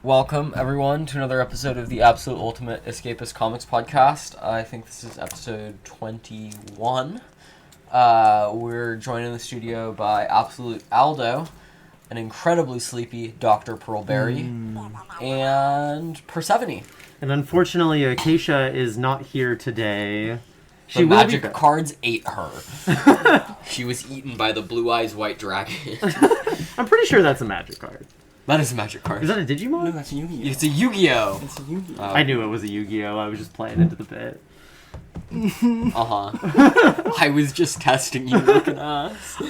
Welcome, everyone, to another episode of the Absolute Ultimate Escapist Comics Podcast. I think this is episode 21. We're joined in the studio by Absolute Aldo, an incredibly sleepy Dr. Pearlberry, and Persephone. And unfortunately, Acacia is not here today. The magic cards ate her. She was eaten by the Blue Eyes White Dragon. I'm pretty sure that's a magic card. That is a magic card. Is that a Digimon? No, that's a Yu-Gi-Oh. It's a Yu-Gi-Oh! It's a Yu-Gi-Oh. I knew it was a Yu-Gi-Oh! I was just playing into the bit. I was just testing you like an ass.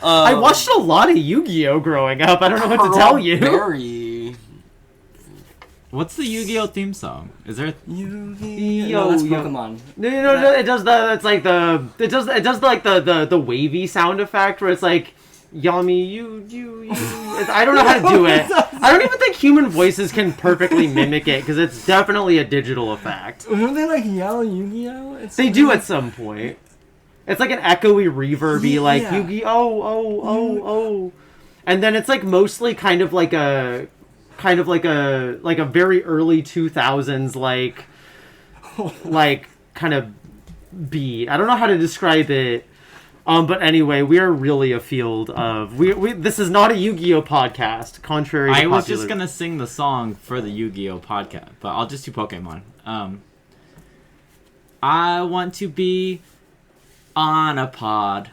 I watched a lot of Yu-Gi-Oh! Growing up. I don't know what to tell you. Pearlberry. What's the Yu-Gi-Oh theme song? Is there? Yu-Gi-Oh. No, that's Pokemon. No, it does that. It's like it does like the wavy sound effect where it's like yummy you. I don't know how to do it. I don't even think human voices can perfectly mimic it because it's definitely a digital effect. Don't they like yell Yu-Gi-Oh? They do at some point. It's like an echoey, reverby, like Yu-Gi-Oh, oh, and then it's like mostly kind of like a very early 2000s like kind of beat. I don't know how to describe it. But anyway, we are really afield of this is not a Yu-Gi-Oh podcast, contrary to I was just gonna sing the song for the Yu-Gi-Oh podcast, but I'll just do Pokemon. I want to be on a pod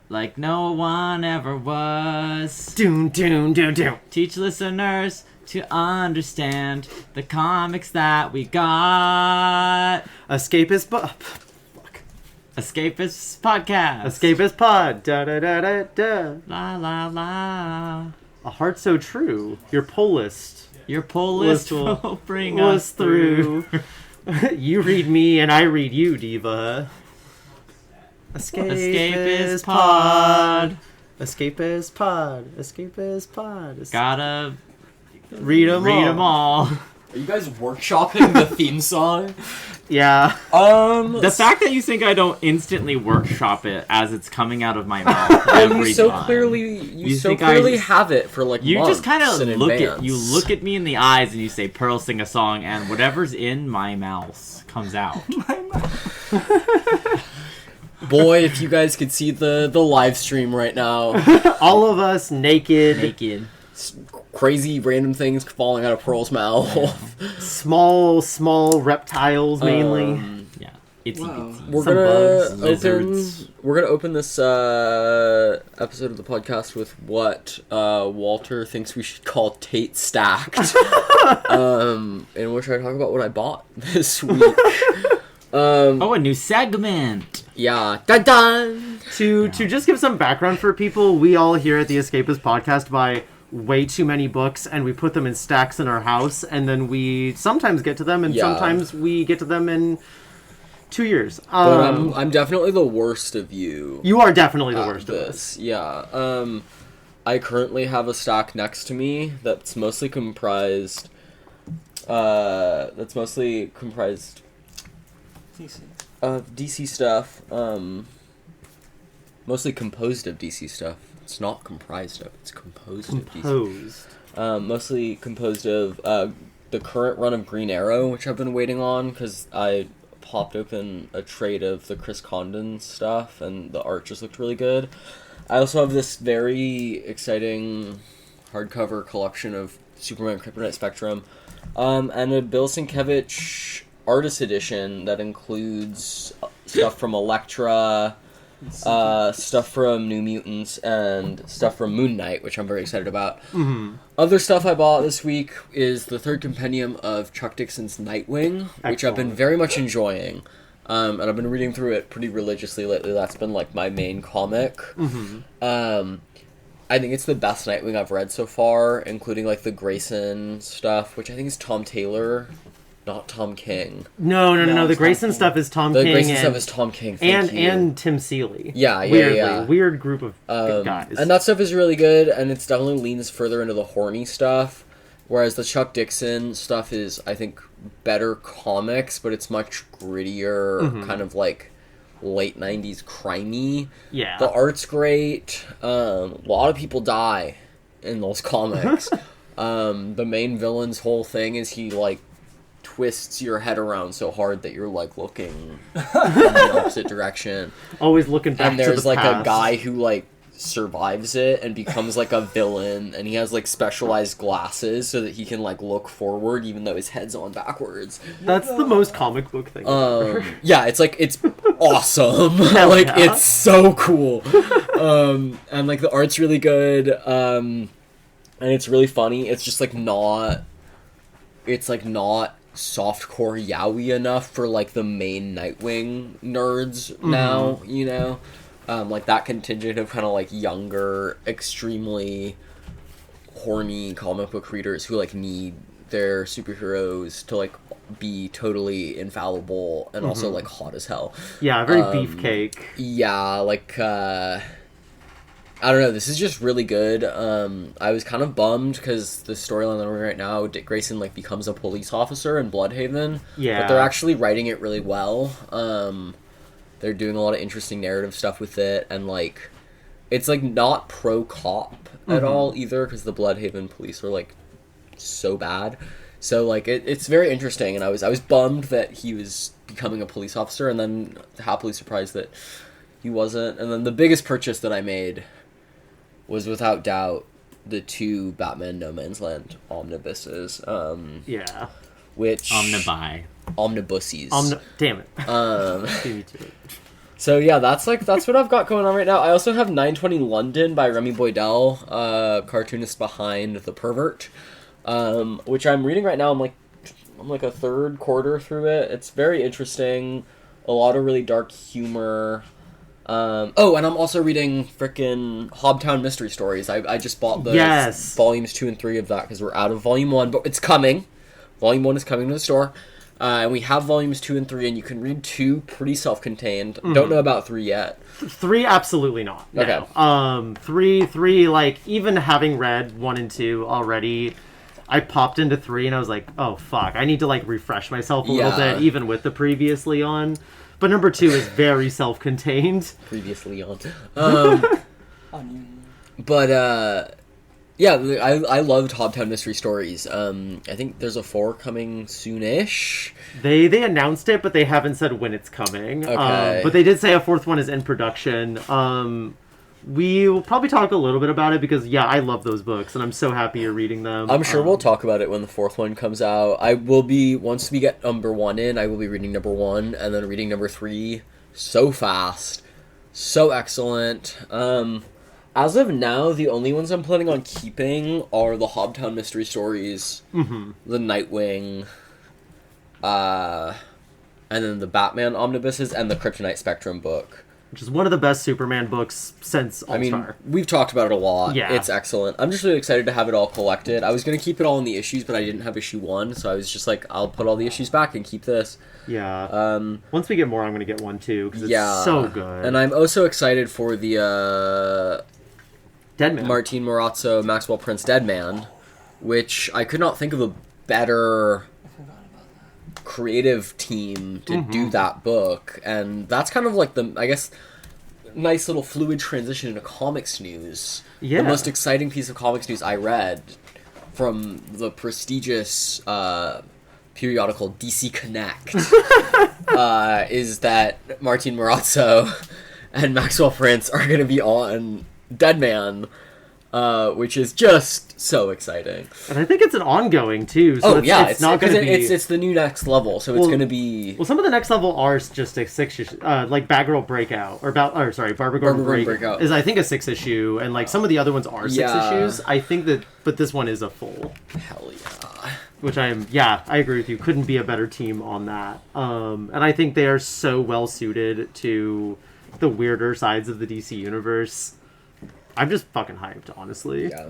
like no one ever was. Doom. Teach listeners to understand the comics that we got. Escapist Podcast. Escapist pod. Da da da da da. La la la. A heart so true. Your pull list. Your pull list will bring us us through. You read me and I read you, diva. Escapist pod. Escapist pod. Gotta read them all. Are you guys workshopping the theme song? Yeah. The fact that you think I don't instantly workshop it as it's coming out of my mouth every you so time. clearly have it for like You months just kind of in look at me in the eyes and you say, "Pearl, sing a song," and whatever's in my mouth comes out. Boy, if you guys could see the live stream right now. All of us naked. Crazy random things falling out of Pearl's mouth. Small reptiles mainly. Yeah, itsy bitsy. We're gonna open this episode of the podcast with what Walter thinks we should call Tate Stacked, in which I talk about what I bought this week. A new segment. Yeah, dun dun. To just give some background for people, we all here at the Escapist podcast buy way too many books and we put them in stacks in our house and then we sometimes get to them and sometimes we get to them in 2 years. But I'm definitely the worst of you. You are definitely the worst of us. Yeah. I currently have a stack next to me that's mostly comprised of DC stuff. Mostly composed of DC stuff. It's not comprised of. It's composed of DC. Mostly composed of the current run of Green Arrow, which I've been waiting on because I popped open a trade of the Chris Condon stuff and the art just looked really good. I also have this very exciting hardcover collection of Superman Kryptonite Spectrum and a Bill Sienkiewicz artist edition that includes stuff from Elektra, stuff from New Mutants, and stuff from Moon Knight, which I'm very excited about. Mm-hmm. Other stuff I bought this week is the third compendium of Chuck Dixon's Nightwing, which I've been very much enjoying. And I've been reading through it pretty religiously lately. That's been like my main comic. Mm-hmm. I think it's the best Nightwing I've read so far, including like the Grayson stuff, which I think is Tom Taylor. Not Tom King. No. The Grayson stuff is Tom King. The Grayson stuff is Tom King. And Tim Seeley. Yeah. Weird group of guys. And that stuff is really good, and it's definitely leans further into the horny stuff. Whereas the Chuck Dixon stuff is, I think, better comics, but it's much grittier, kind of like late 90s crimey. Yeah. The art's great. A lot of people die in those comics. The main villain's whole thing is he, like, twists your head around so hard that you're, like, looking in the opposite direction. Always looking back And to there's, the like, past. a guy who, like, survives it and becomes, like, a villain, and he has, like, specialized glasses so that he can, like, look forward even though his head's on backwards. That's the most comic book thing ever. Yeah, it's, like, it's awesome. Hell Like, yeah. it's so cool. And, like, the art's really good, and it's really funny. It's just, like, not... It's, like, not softcore yaoi enough for, like, the main Nightwing nerds now, you know? Like, that contingent of kind of, like, younger, extremely horny comic book readers who, like, need their superheroes to, like, be totally infallible and also, like, hot as hell. Yeah, very beefcake. Yeah, like, I don't know, this is just really good. I was kind of bummed because the storyline that I'm reading right now, Dick Grayson, like, becomes a police officer in Bloodhaven. Yeah. But they're actually writing it really well. They're doing a lot of interesting narrative stuff with it, and, like, it's, like, not pro-cop at all, either, because the Bloodhaven police are, like, so bad. So, like, it's very interesting, and I was bummed that he was becoming a police officer, and then happily surprised that he wasn't. And then the biggest purchase that I made was, without doubt, the 2 Batman No Man's Land omnibuses. Yeah. Which... Omnibuses. Damn it. Beat me to it. So yeah, that's what I've got going on right now. I also have 920 London by Remy Boydell, cartoonist behind The Pervert, which I'm reading right now. I'm like a third quarter through it. It's very interesting. A lot of really dark humor. And I'm also reading frickin' Hobtown Mystery Stories. I just bought the volumes 2 and 3 of that because we're out of volume 1, but it's coming. Volume 1 is coming to the store. And we have volumes 2 and 3, and you can read 2 pretty self-contained. Don't know about 3 yet. 3, absolutely not. No. Okay. 3, like, even having read 1 and 2 already, I popped into 3, and I was like, oh, fuck. I need to, like, refresh myself a little bit, even with the previously on. But number 2 is very self-contained. Previously on. But, yeah, I loved Hobtown Mystery Stories. I think there's a 4 coming soonish. They announced it, but they haven't said when it's coming. Okay. But they did say a 4th one is in production. We will probably talk a little bit about it because, yeah, I love those books, and I'm so happy you're reading them. I'm sure we'll talk about it when the 4th one comes out. I will be, once we get number 1 in, I will be reading number 1, and then reading number 3 so fast. So excellent. As of now, the only ones I'm planning on keeping are the Hobtown Mystery Stories, the Nightwing, and then the Batman omnibuses, and the Kryptonite Spectrum book. Which is one of the best Superman books since All-Star. I mean, we've talked about it a lot. Yeah. It's excellent. I'm just really excited to have it all collected. I was going to keep it all in the issues, but I didn't have issue 1, so I was just like, I'll put all the issues back and keep this. Yeah. Once we get more, I'm going to get one too, because it's so good. And I'm also excited for the Deadman. Martin Morazzo, Maxwell Prince Deadman, which I could not think of a better creative team to do that book, and that's kind of like the, I guess, nice little fluid transition into comics news. Yeah. The most exciting piece of comics news I read from the prestigious periodical DC Connect is that Martin Morazzo and Maxwell Prince are going to be on Deadman, which is just so exciking. And I think it's an ongoing too. So it's not going to be. It's the new next level, so it's going to be. Well, some of the next level are just a 6 issue, like Batgirl Breakout Barbara Gordon Breakout is I think a 6 issue, and like some of the other ones are 6 issues. I think that, but this one is a full. Hell yeah. Which I agree with you. Couldn't be a better team on that. And I think they are so well suited to the weirder sides of the DC universe. I'm just fucking hyped, honestly. Yeah,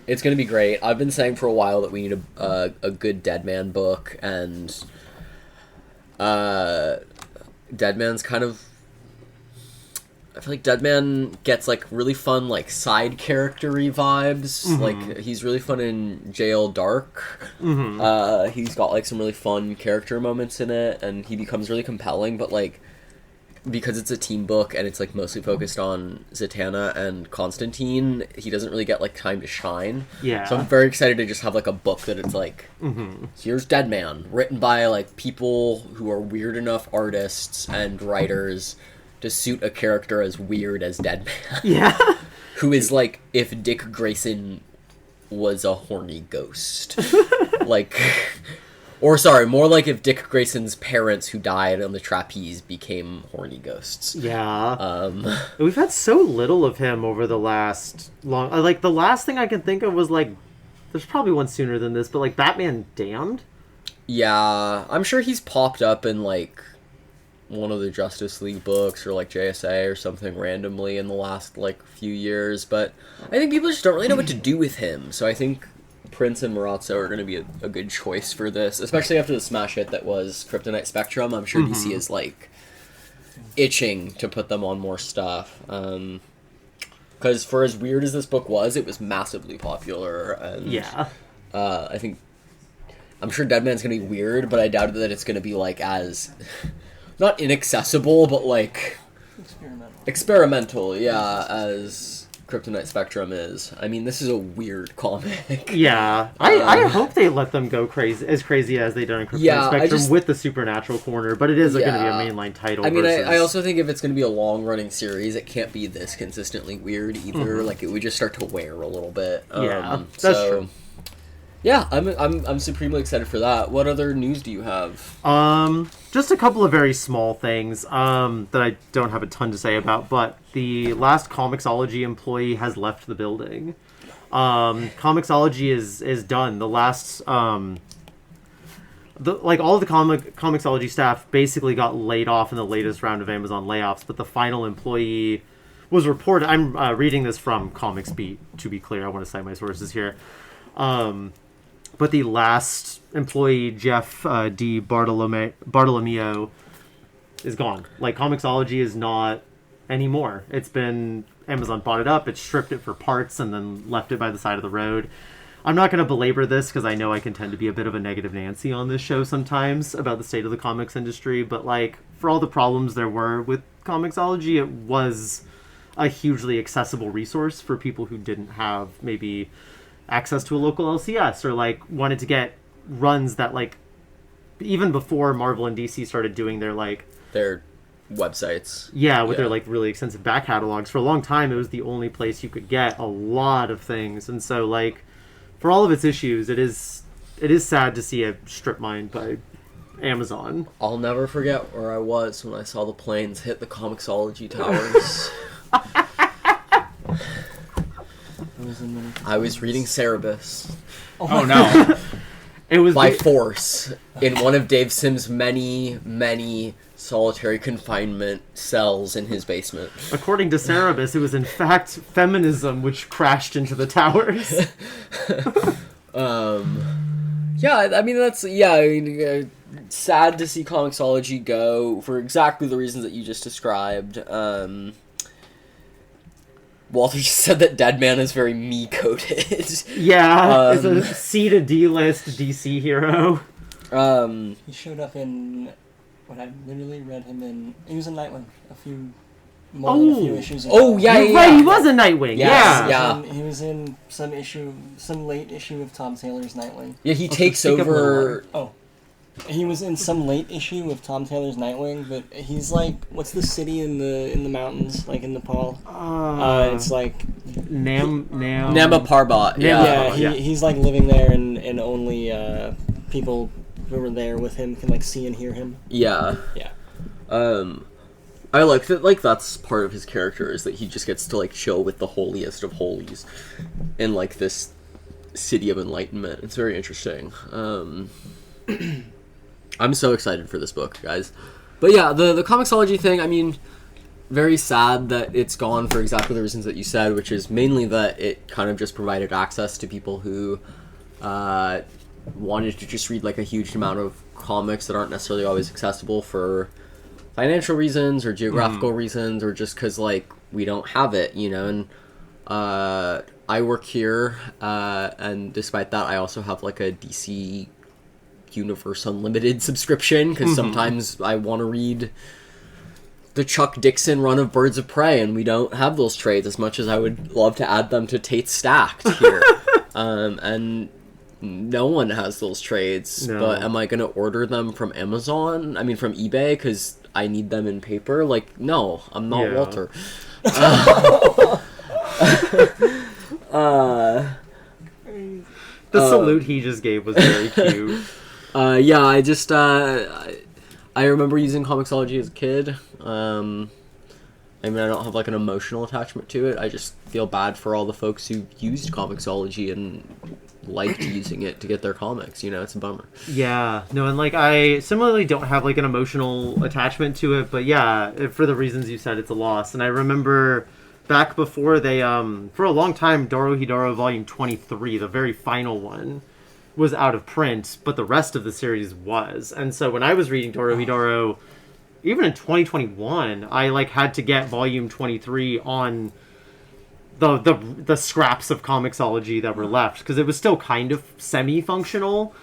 it's gonna be great. I've been saying for a while that we need a good Deadman book, and Deadman's kind of. I feel like Deadman gets like really fun like side character-y vibes. Like he's really fun in Jail Dark. He's got like some really fun character moments in it, and he becomes really compelling. But like because it's a team book and it's like mostly focused on Zatanna and Constantine, he doesn't really get like time to shine. Yeah. So I'm very excited to just have like a book that it's like, here's Dead Man, written by like people who are weird enough artists and writers to suit a character as weird as Dead Man. Yeah. Who is like if Dick Grayson was a horny ghost. Like, or sorry, more like if Dick Grayson's parents who died on the trapeze became horny ghosts. Yeah. We've had so little of him over the last like the last thing I can think of was like, there's probably one sooner than this, but like Batman Damned. Yeah, I'm sure he's popped up in like one of the Justice League books or like JSA or something randomly in the last like few years, but I think people just don't really know what to do with him. So I think Prince and Marazzo are going to be a good choice for this, especially after the smash hit that was Kryptonite Spectrum. I'm sure DC is like itching to put them on more stuff. Because for as weird as this book was, it was massively popular. And, Yeah. I'm sure Deadman's going to be weird, but I doubt that it's going to be like as not inaccessible, but like experimental, yeah, as Kryptonite Spectrum is. I mean, this is a weird comic. Yeah, I hope they let them go crazy as they've done in Kryptonite Spectrum with the supernatural corner, but it is going to be a mainline title. I mean, I also think if it's going to be a long-running series, it can't be this consistently weird either. Like, it would just start to wear a little bit. Yeah, that's true. Yeah, I'm supremely excited for that. What other news do you have? Just a couple of very small things that I don't have a ton to say about, but the last Comixology employee has left the building. Comixology is done. The last all of the Comixology staff basically got laid off in the latest round of Amazon layoffs, but the final employee was reported. I'm reading this from Comics Beat, to be clear. I want to cite my sources here. But the last employee, Jeff D. Bartolomeo, is gone. Like, Comixology is not anymore. It's been... Amazon bought it up, it stripped it for parts, and then left it by the side of the road. I'm not going to belabor this, because I know I can tend to be a bit of a negative Nancy on this show sometimes about the state of the comics industry, but, like, for all the problems there were with Comixology, it was a hugely accessible resource for people who didn't have, maybe... access to a local LCS, or like wanted to get runs that, like, even before Marvel and DC started doing their websites, with their like really extensive back catalogs. For a long time, it was the only place you could get a lot of things, and so like for all of its issues, it is sad to see it strip mined by Amazon. I'll never forget where I was when I saw the planes hit the Comixology towers. I was reading Cerebus. Oh no. It was by force in one of Dave Sim's many solitary confinement cells in his basement. According to Cerebus, it was in fact feminism which crashed into the towers. Sad to see Comixology go for exactly the reasons that you just described. Walter just said that Deadman is very me-coded. Yeah, it's a C to D list DC hero. He showed up in what I literally read him in. He was in Nightwing a few issues ago. Oh yeah, You're right. He was in Nightwing. Yes, yeah. He was in some late issue of Tom Taylor's Nightwing. Yeah, he takes over. He was in some late issue of Tom Taylor's Nightwing, but he's like, what's the city in the mountains, like in Nepal? It's like Namba Parbat. He's like living there, and only people who were there with him can like see and hear him. Yeah. I like that. Like, that's part of his character, is that he just gets to like chill with the holiest of holies in like this city of enlightenment. It's very interesting. I'm so excited for this book, guys. But yeah, the Comixology thing, I mean, very sad that it's gone for exactly the reasons that you said, which is mainly that it kind of just provided access to people who wanted to just read like a huge amount of comics that aren't necessarily always accessible for financial reasons or geographical reasons, or just because like we don't have it, you know. And I work here, and despite that, I also have like a DC Universe Unlimited subscription, because sometimes I want to read the Chuck Dixon run of Birds of Prey, and we don't have those trades as much as I would love to add them to Tate Stacked here. And no one has those trades, No. but am I going to order them from Amazon? I mean, from eBay, because I need them in paper? Like, no, I'm not Yeah. Walter. The salute he just gave was very cute. Yeah, I just, I remember using Comixology as a kid. I mean, I don't have, like, an emotional attachment to it. I just feel bad for all the folks who used Comixology and liked using it to get their comics. You know, it's a bummer. Yeah, no, and like I similarly don't have like an emotional attachment to it, but yeah, for the reasons you said, it's a loss. And I remember back before they, for a long time, Dorohedoro Volume 23, the very final one, was out of print, but the rest of the series was. And so when I was reading Dorohedoro, even in 2021, I like had to get Volume 23 on the scraps of Comixology that were left, because it was still kind of semi-functional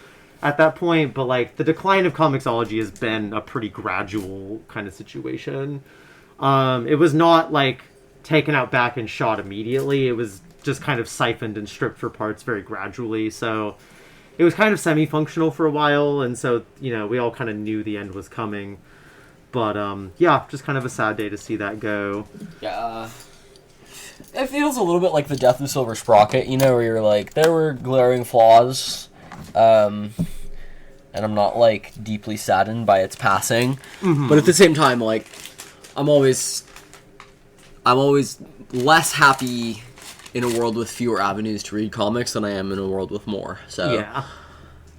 at that point, but like the decline of Comixology has been a pretty gradual kind of situation. It was not like taken out back and shot immediately. It was just kind of siphoned and stripped for parts very gradually, so it was kind of semi-functional for a while, and so, you know, we all kind of knew the end was coming. But yeah, just kind of a sad day to see that go. Yeah. It feels a little bit like the death of Silver Sprocket, you know, where you're like, there were glaring flaws, and I'm not, like, deeply saddened by its passing. Mm-hmm. But at the same time, like, I'm always less happy in a world with fewer avenues to read comics than I am in a world with more. So Yeah.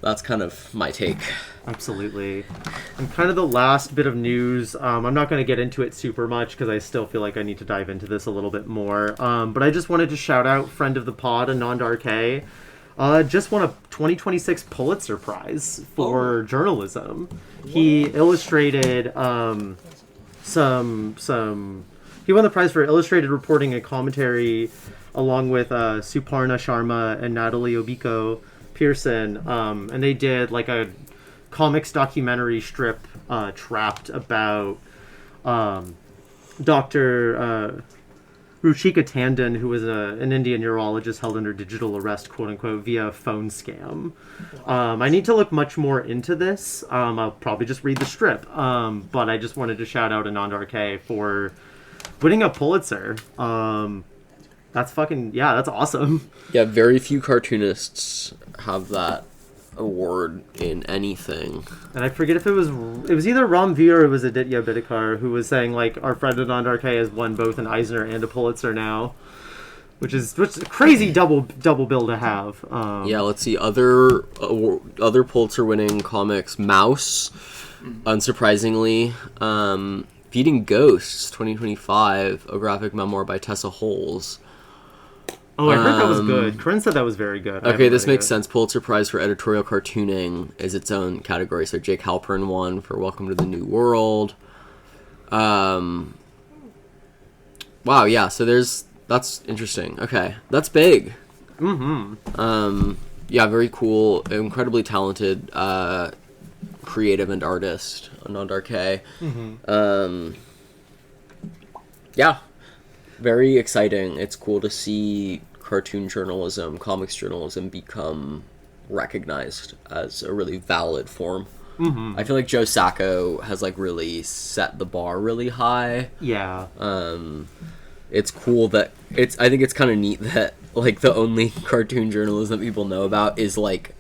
That's kind of my take. Absolutely. And kind of the last bit of news, I'm not going to get into it super much because I still feel like I need to dive into this a little bit more. But I just wanted to shout out friend of the pod, Anand RK. Just won a 2026 Pulitzer Prize for journalism. He illustrated he won the prize for illustrated reporting and commentary along with Suparna Sharma and Natalie Obiko Pearson, and they did like a comics documentary strip, Trapped, about Dr. Ruchika Tandon, who was an Indian neurologist held under digital arrest, quote unquote, via a phone scam. I need to look much more into this. I'll probably just read the strip, but I just wanted to shout out Anand RK for winning a Pulitzer. That's awesome. Yeah, very few cartoonists have that award in anything. And I forget if it was either Ram V or it was Aditya Bidikar who was saying, like, our friend Anand RK has won both an Eisner and a Pulitzer now, which is a crazy double bill to have. Yeah, let's see, other Pulitzer winning comics. Mouse, unsurprisingly, Feeding Ghosts 2025, a graphic memoir by Tessa Holes. Oh, I heard that was good. Corinne said that was very good. Okay, this makes sense. Pulitzer Prize for editorial cartooning is its own category. So Jake Halpern won for Welcome to the New World. Wow, yeah. So that's interesting. Okay, that's big. Mm-hmm. Yeah, very cool. Incredibly talented, creative and artist, Anand RK. Mm-hmm. Yeah, very exciting. It's cool to see cartoon journalism, comics journalism become recognized as a really valid form. Mm-hmm. I feel like Joe Sacco has like really set the bar really high. Yeah. It's cool that I think it's kind of neat that like the only cartoon journalism that people know about is like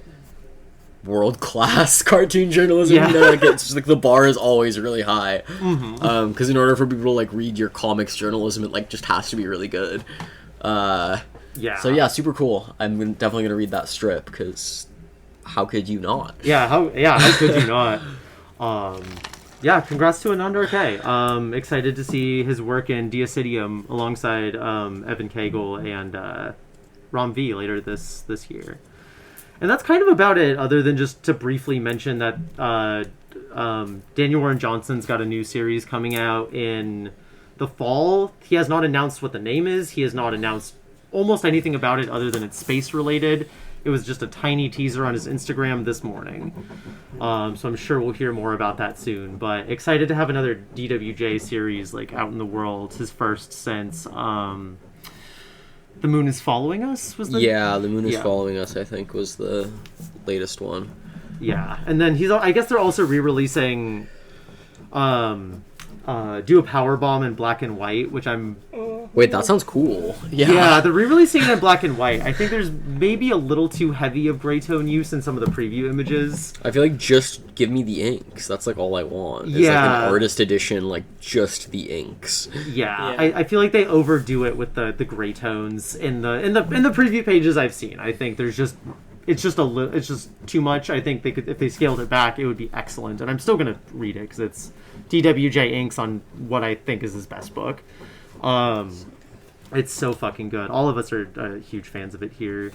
world-class cartoon journalism. Yeah. You know, like it's just like the bar is always really high. Mm-hmm. Because in order for people to like read your comics journalism, it like just has to be really good. Yeah. So yeah, super cool. I'm definitely gonna read that strip because how could you not? How could you not? Yeah, congrats to Anand RK. Excited to see his work in Diacidium alongside Evan Cagle and Ram V later this year. And that's kind of about it, other than just to briefly mention that Daniel Warren Johnson's got a new series coming out in the fall. He has not announced what the name is. He has not announced almost anything about it other than it's space related. It was just a tiny teaser on his Instagram this morning. So I'm sure we'll hear more about that soon. But excited to have another DWJ series like out in the world. His first since The Moon is Following Us was the The Moon is Following Us, I think, was the latest one. Yeah, and then I guess they're also re-releasing Do a Powerbomb in black and white, which I'm... Wait, that sounds cool. Yeah, they're re-releasing it in black and white. I think there's maybe a little too heavy of gray tone use in some of the preview images. I feel like just give me the inks. That's like all I want. It's like an artist edition, like just the inks. Yeah. I feel like they overdo it with the gray tones in the preview pages I've seen. I think there's just... It's just too much. I think if they scaled it back, it would be excellent. And I'm still gonna read it because it's DWJ inks on what I think is his best book. It's so fucking good. All of us are huge fans of it here.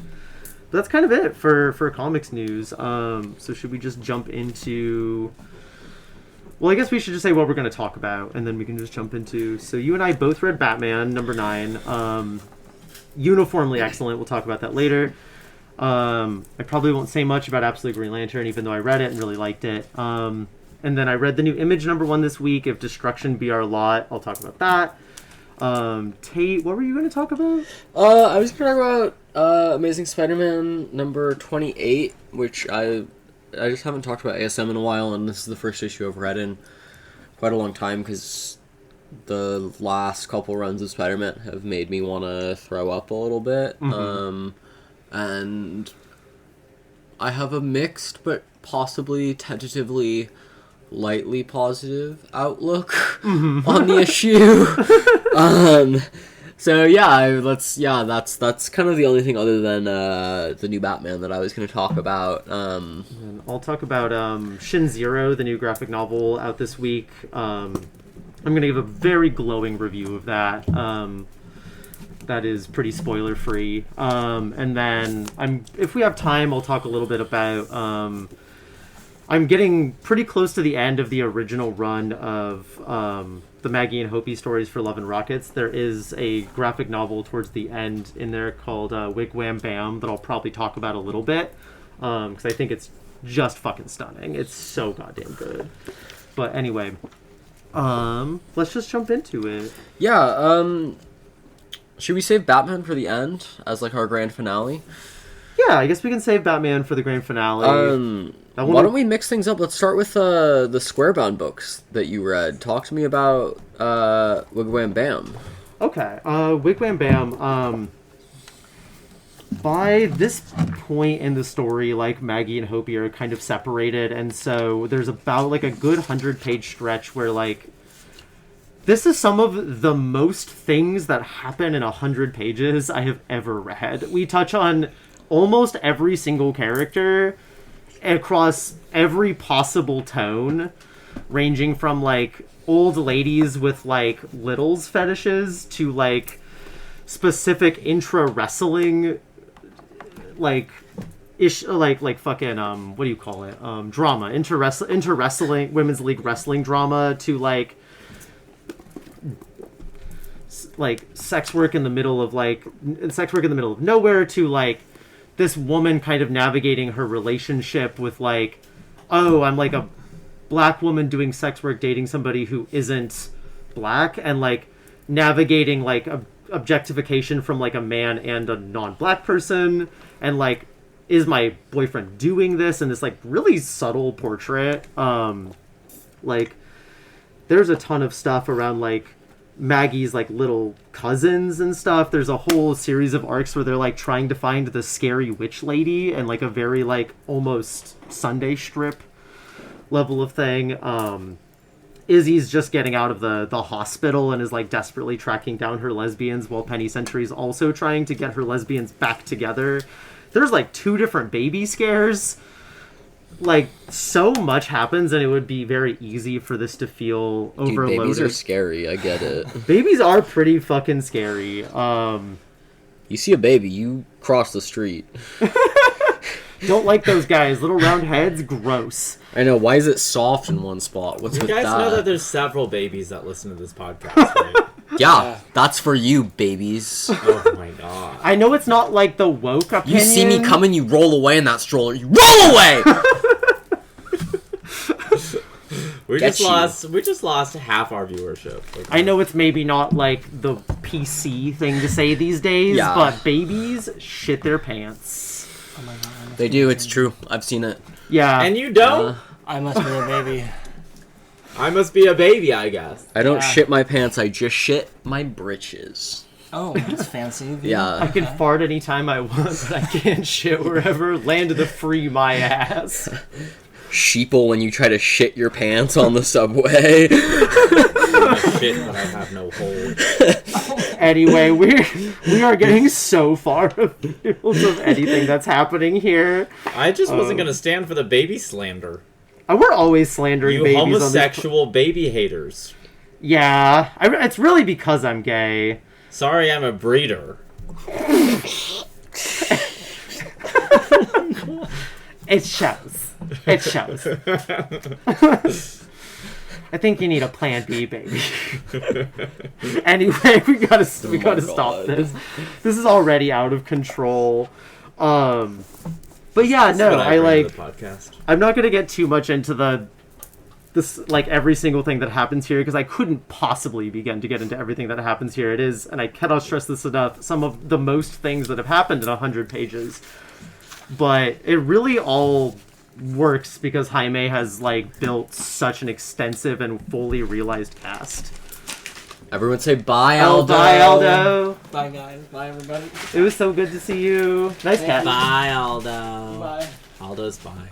But that's kind of it for comics news. So should we just jump into... Well, I guess we should just say what we're going to talk about, and then we can just jump into... So you and I both read Batman, number 9. Uniformly excellent. We'll talk about that later. I probably won't say much about Absolute Green Lantern, even though I read it and really liked it. And then I read the new Image number 1 this week, If Destruction Be Our Lot. I'll talk about that. Tate, what were you going to talk about? I was going to talk about Amazing Spider-Man number 28, which I just haven't talked about ASM in a while, and this is the first issue I've read in quite a long time, because the last couple runs of Spider-Man have made me want to throw up a little bit. Mm-hmm. And I have a mixed but possibly tentatively lightly positive outlook on the issue. That's kind of the only thing other than the new Batman that I was going to talk about. And I'll talk about Shin Zero, the new graphic novel out this week. I'm going to give a very glowing review of that. That is pretty spoiler free. And then if we have time, I'll talk a little bit about I'm getting pretty close to the end of the original run of the Maggie and Hopi stories for Love and Rockets. There is a graphic novel towards the end in there called Wigwam Bam that I'll probably talk about a little bit, because I think it's just fucking stunning. It's so goddamn good. But anyway, let's just jump into it. Should we save Batman for the end as like our grand finale? Yeah, I guess we can save Batman for the grand finale. Why don't we mix things up? Let's start with the Squarebound books that you read. Talk to me about Wigwam Bam. Okay, Wigwam Bam. By this point in the story, like, Maggie and Hopi are kind of separated, and so there's about like a good 100-page stretch where like this is some of the most things that happen in 100 pages I have ever read. We touch on almost every single character across every possible tone, ranging from like old ladies with like littles fetishes to like specific intra wrestling like fucking what do you call it, drama, inter wrestling, women's league wrestling drama, to like sex work in the middle of nowhere, to like this woman kind of navigating her relationship with like, oh, I'm like a black woman doing sex work dating somebody who isn't black, and like navigating like objectification from like a man and a non-black person, and like, is my boyfriend doing this, and this like really subtle portrait. Like there's a ton of stuff around like Maggie's like little cousins and stuff. There's a whole series of arcs where they're like trying to find the scary witch lady, and like a very like almost Sunday strip level of thing. Izzy's just getting out of the hospital and is like desperately tracking down her lesbians, while Penny Sentry's also trying to get her lesbians back together. There's like 2 different baby scares. Like, so much happens, and it would be very easy for this to feel overloaded. Dude, babies are scary, I get it. Babies are pretty fucking scary. You see a baby, you cross the street. Don't like those guys. Little round heads, gross. I know, why is it soft in one spot? What's with that? You guys know that there's several babies that listen to this podcast, right? Yeah, that's for you, babies. Oh my god. I know it's not like the woke opinion. You see me coming, you roll away in that stroller. You roll away! We Get just lost half our viewership. Okay. I know it's maybe not like the PC thing to say these days, Yeah. but babies shit their pants. Oh my god. They do, it's true. I've seen it. Yeah. And you don't? I must be a baby. I must be a baby, I guess. I don't Yeah. shit my pants, I just shit my britches. Oh, that's fancy of you. Yeah. I can fart anytime I want, but I can't shit wherever. Land to free my ass. Sheeple when you try to shit your pants on the subway. I shit, but I have no hold. Anyway, we are getting so far afield of anything that's happening here. I just wasn't gonna stand for the baby slander. We're always slandering You babies homosexual baby haters. on this. Yeah, it's really because I'm gay. Sorry, I'm a breeder. It shows. It shows. I think you need a plan B, baby. Anyway, we gotta stop God. this. This is already out of control. But yeah, no, But I bring like. to the podcast. I'm not gonna get too much into this like every single thing that happens here because I couldn't possibly begin to get into everything that happens here. It is, and I cannot stress this enough, some of the most things that have happened in 100 pages. But it really all works because Jaime has like built such an extensive and fully realized cast. Everyone say bye, Aldo. Bye, Aldo. Bye, guys. Bye, everybody. It was so good to see you. Nice cat. Bye, Aldo. Bye. Aldo's bye.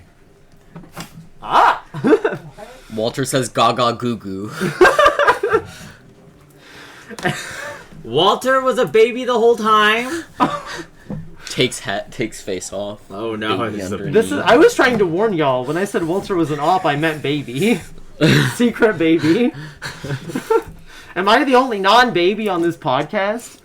Ah! Walter says gaga goo goo. Walter was a baby the whole time? Takes face off. Oh no, Baby it's underneath. This is. I was trying to warn y'all. When I said Walter was an op, I meant baby. Secret baby. Am I the only non-baby on this podcast?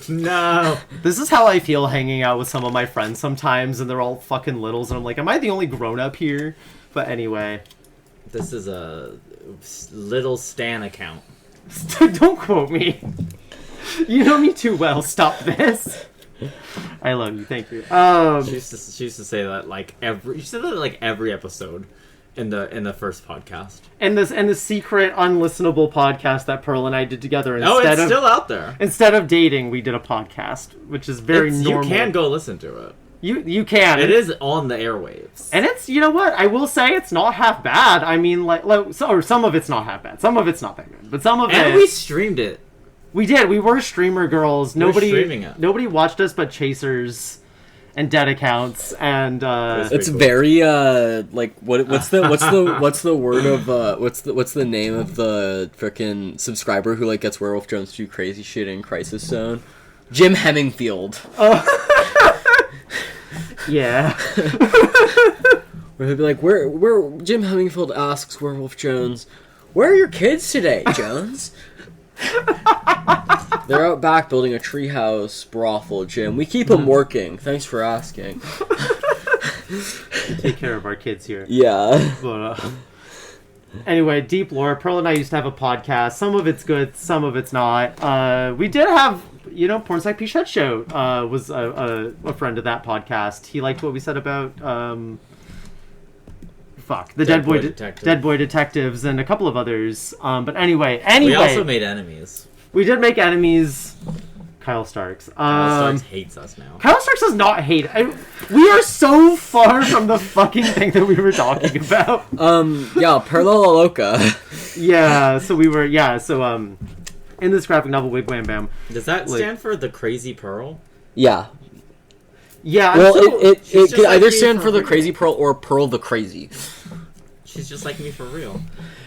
No. This is how I feel hanging out with some of my friends sometimes, and they're all fucking littles, and I'm like, am I the only grown-up here? But anyway. This is a little Stan account. Don't quote me. You know me too well. Stop this. I love you. Thank you. She used to say that she said that like every episode in the first podcast. And the secret unlistenable podcast that Pearl and I did together Oh, it's still out there. Instead of dating, we did a podcast, which is very normal. You can go listen to it. You can. It is on the airwaves. And it's, you know what, I will say it's not half bad. I mean, or some of it's not half bad. Some of it's not that good. But some of And it... we streamed it. We did. We were streamer girls. streaming it. Nobody watched us but chasers and dead accounts. And It's cool. very what's the name of the frickin' subscriber who like gets Werewolf Jones to do crazy shit in Crisis Zone? Jim Hemmingfield. yeah. Where he'll be like, where Jim Hemmingfield asks Werewolf Jones, "Where are your kids today, Jones?" They're out back building a treehouse brothel, Jim. We keep them working. Thanks for asking. We take care of our kids here. Yeah. But, anyway, Deep Lore. Pearl and I used to have a podcast. Some of it's good, some of it's not. We did have, Porn Site Pichette Show was a friend of that podcast. He liked what we said about, the Dead Boy Detectives and a couple of others. But anyway. We also made enemies. We did make enemies. Kyle Starks. Kyle Starks hates us now. Kyle Starks does not hate. We are so far from the fucking thing that we were talking about. Yeah, Perla La Loca. Yeah, so we were, in this graphic novel, Wig Wham Bam. Does that stand for the Crazy Pearl? Yeah. Yeah, Well, it She's could just either like me stand for for the real. Crazy Pearl or Pearl the Crazy. She's just like me for real.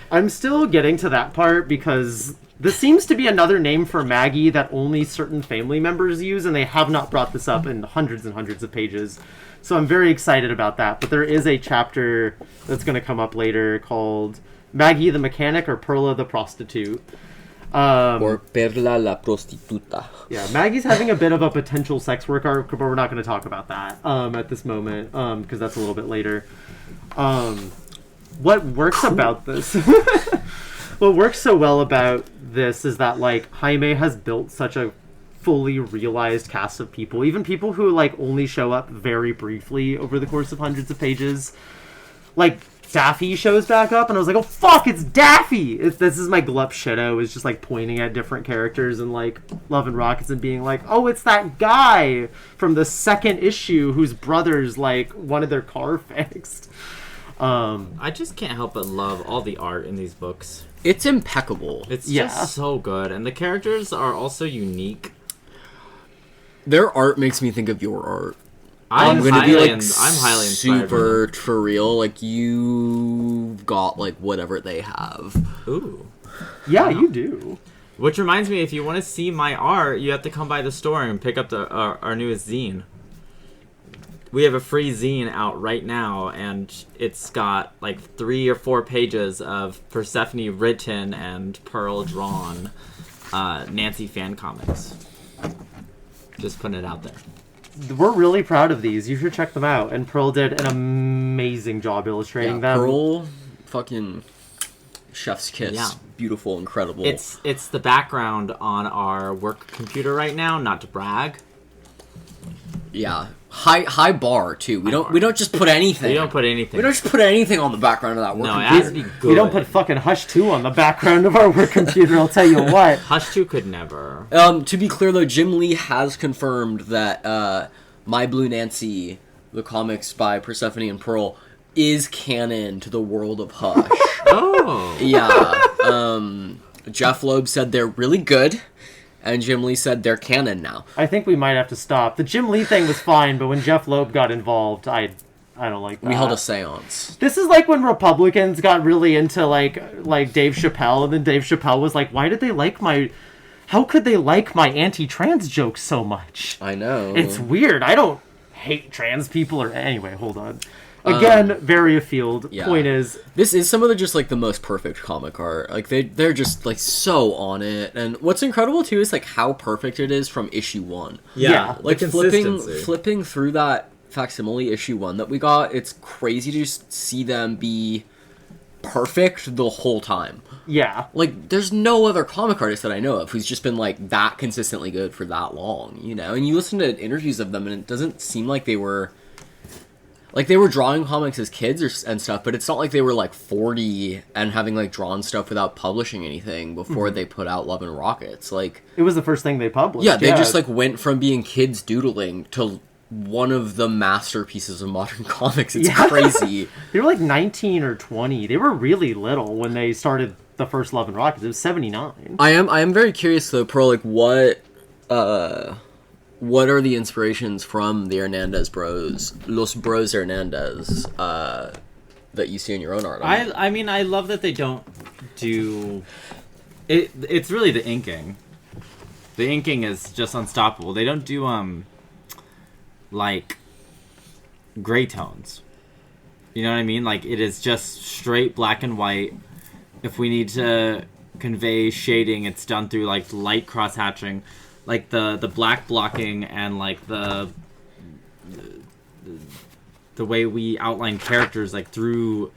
I'm still getting to that part because this seems to be another name for Maggie that only certain family members use, and they have not brought this up in hundreds and hundreds of pages. So I'm very excited about that. But there is a chapter that's going to come up later called Maggie the Mechanic or Perla the Prostitute. Or Perla la Prostituta. Yeah, Maggie's having a bit of a potential sex work arc, but we're not going to talk about that at this moment because that's a little bit later. What works about this? What works so well about this is that, like, Jaime has built such a fully realized cast of people, even people who, like, only show up very briefly over the course of hundreds of pages. Like, Daffy shows back up, and I was like, oh, fuck, it's Daffy! This is my glup shadow, is just, like, pointing at different characters and, like, Love and Rockets and being like, oh, it's that guy from the second issue whose brothers, like, wanted their car fixed. I just can't help but love all the art in these books. It's impeccable. It's just so good, and the characters are also unique. Their art makes me think of your art. I'm going to be like I'm highly inspired. super for real. Like you've got like whatever they have. Ooh. Yeah, you do. Which reminds me, if you want to see my art, you have to come by the store and pick up our newest zine. We have a free zine out right now, and it's got like 3 or 4 pages of Persephone written and Pearl drawn Nancy fan comics. Just putting it out there. We're really proud of these. You should check them out. And Pearl did an amazing job illustrating them. Pearl, fucking chef's kiss. Yeah. Beautiful, incredible. It's the background on our work computer right now, not to brag. Yeah. High bar too. We don't just put anything. We don't put anything. We don't just put anything on the background of that work No, it computer. has to be good. We don't put fucking Hush 2 on the background of our work computer, I'll tell you what. Hush 2 could never. To be clear though, Jim Lee has confirmed that My Blue Nancy, the comics by Persephone and Pearl, is canon to the world of Hush. Oh. Yeah. Jeff Loeb said they're really good, and Jim Lee said they're canon now. I think we might have to stop. The Jim Lee thing was fine, but when Jeff Loeb got involved, I don't like that. We held a seance. This is like when Republicans got really into like Dave Chappelle, and then Dave Chappelle was like, why did they like my... How could they like my anti-trans jokes so much? I know. It's weird. I don't hate trans people or... Anyway, hold on. Again, very afield. Yeah. Point is... This is some of the most perfect comic art. Like they're just like so on it. And what's incredible too is like how perfect it is from issue 1. Yeah. Like the flipping consistency. through that facsimile issue 1 that we got, it's crazy to just see them be perfect the whole time. Yeah. Like there's no other comic artist that I know of who's just been like that consistently good for that long, you know? And you listen to interviews of them and it doesn't seem like they were drawing comics as kids and stuff, but it's not like they were like 40 and having like drawn stuff without publishing anything before they put out Love and Rockets. Like It was the first thing they published. yeah, they just like went from being kids doodling to one of the masterpieces of modern comics. It's crazy. They were like 19 or 20. They were really little when they started the first Love and Rockets. It was 79. I am very curious though, Pearl, like what are the inspirations from the Hernandez bros, Los Bros Hernandez, that you see in your own art? I mean, I love that they don't do... It's really the inking. The inking is just unstoppable. They don't do, like, gray tones. You know what I mean? Like, it is just straight black and white. If we need to convey shading, it's done through, like, light cross-hatching. Like, the black blocking and, like, the way we outline characters, like, through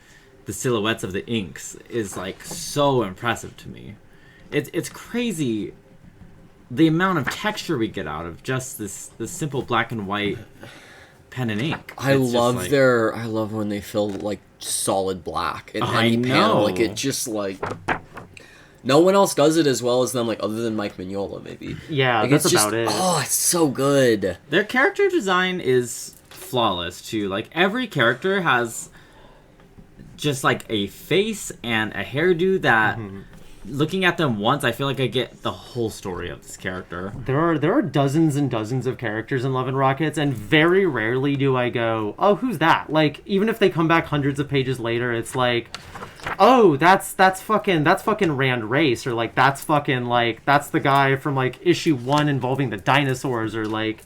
the silhouettes of the inks is, like, so impressive to me. It's crazy the amount of texture we get out of just this simple black and white pen and ink. I love when they fill like solid black in any panel. Like it just like no one else does it as well as them, like other than Mike Mignola maybe. Yeah, like, that's it's just, about it. Oh, it's so good. Their character design is flawless too. Like every character has just like a face and a hairdo that looking at them once, I feel like I get the whole story of this character. There are dozens and dozens of characters in Love and Rockets, and very rarely do I go, oh, who's that? Like, even if they come back hundreds of pages later, it's like, oh, that's fucking Rand Race, or like that's the guy from like issue 1 involving the dinosaurs, or like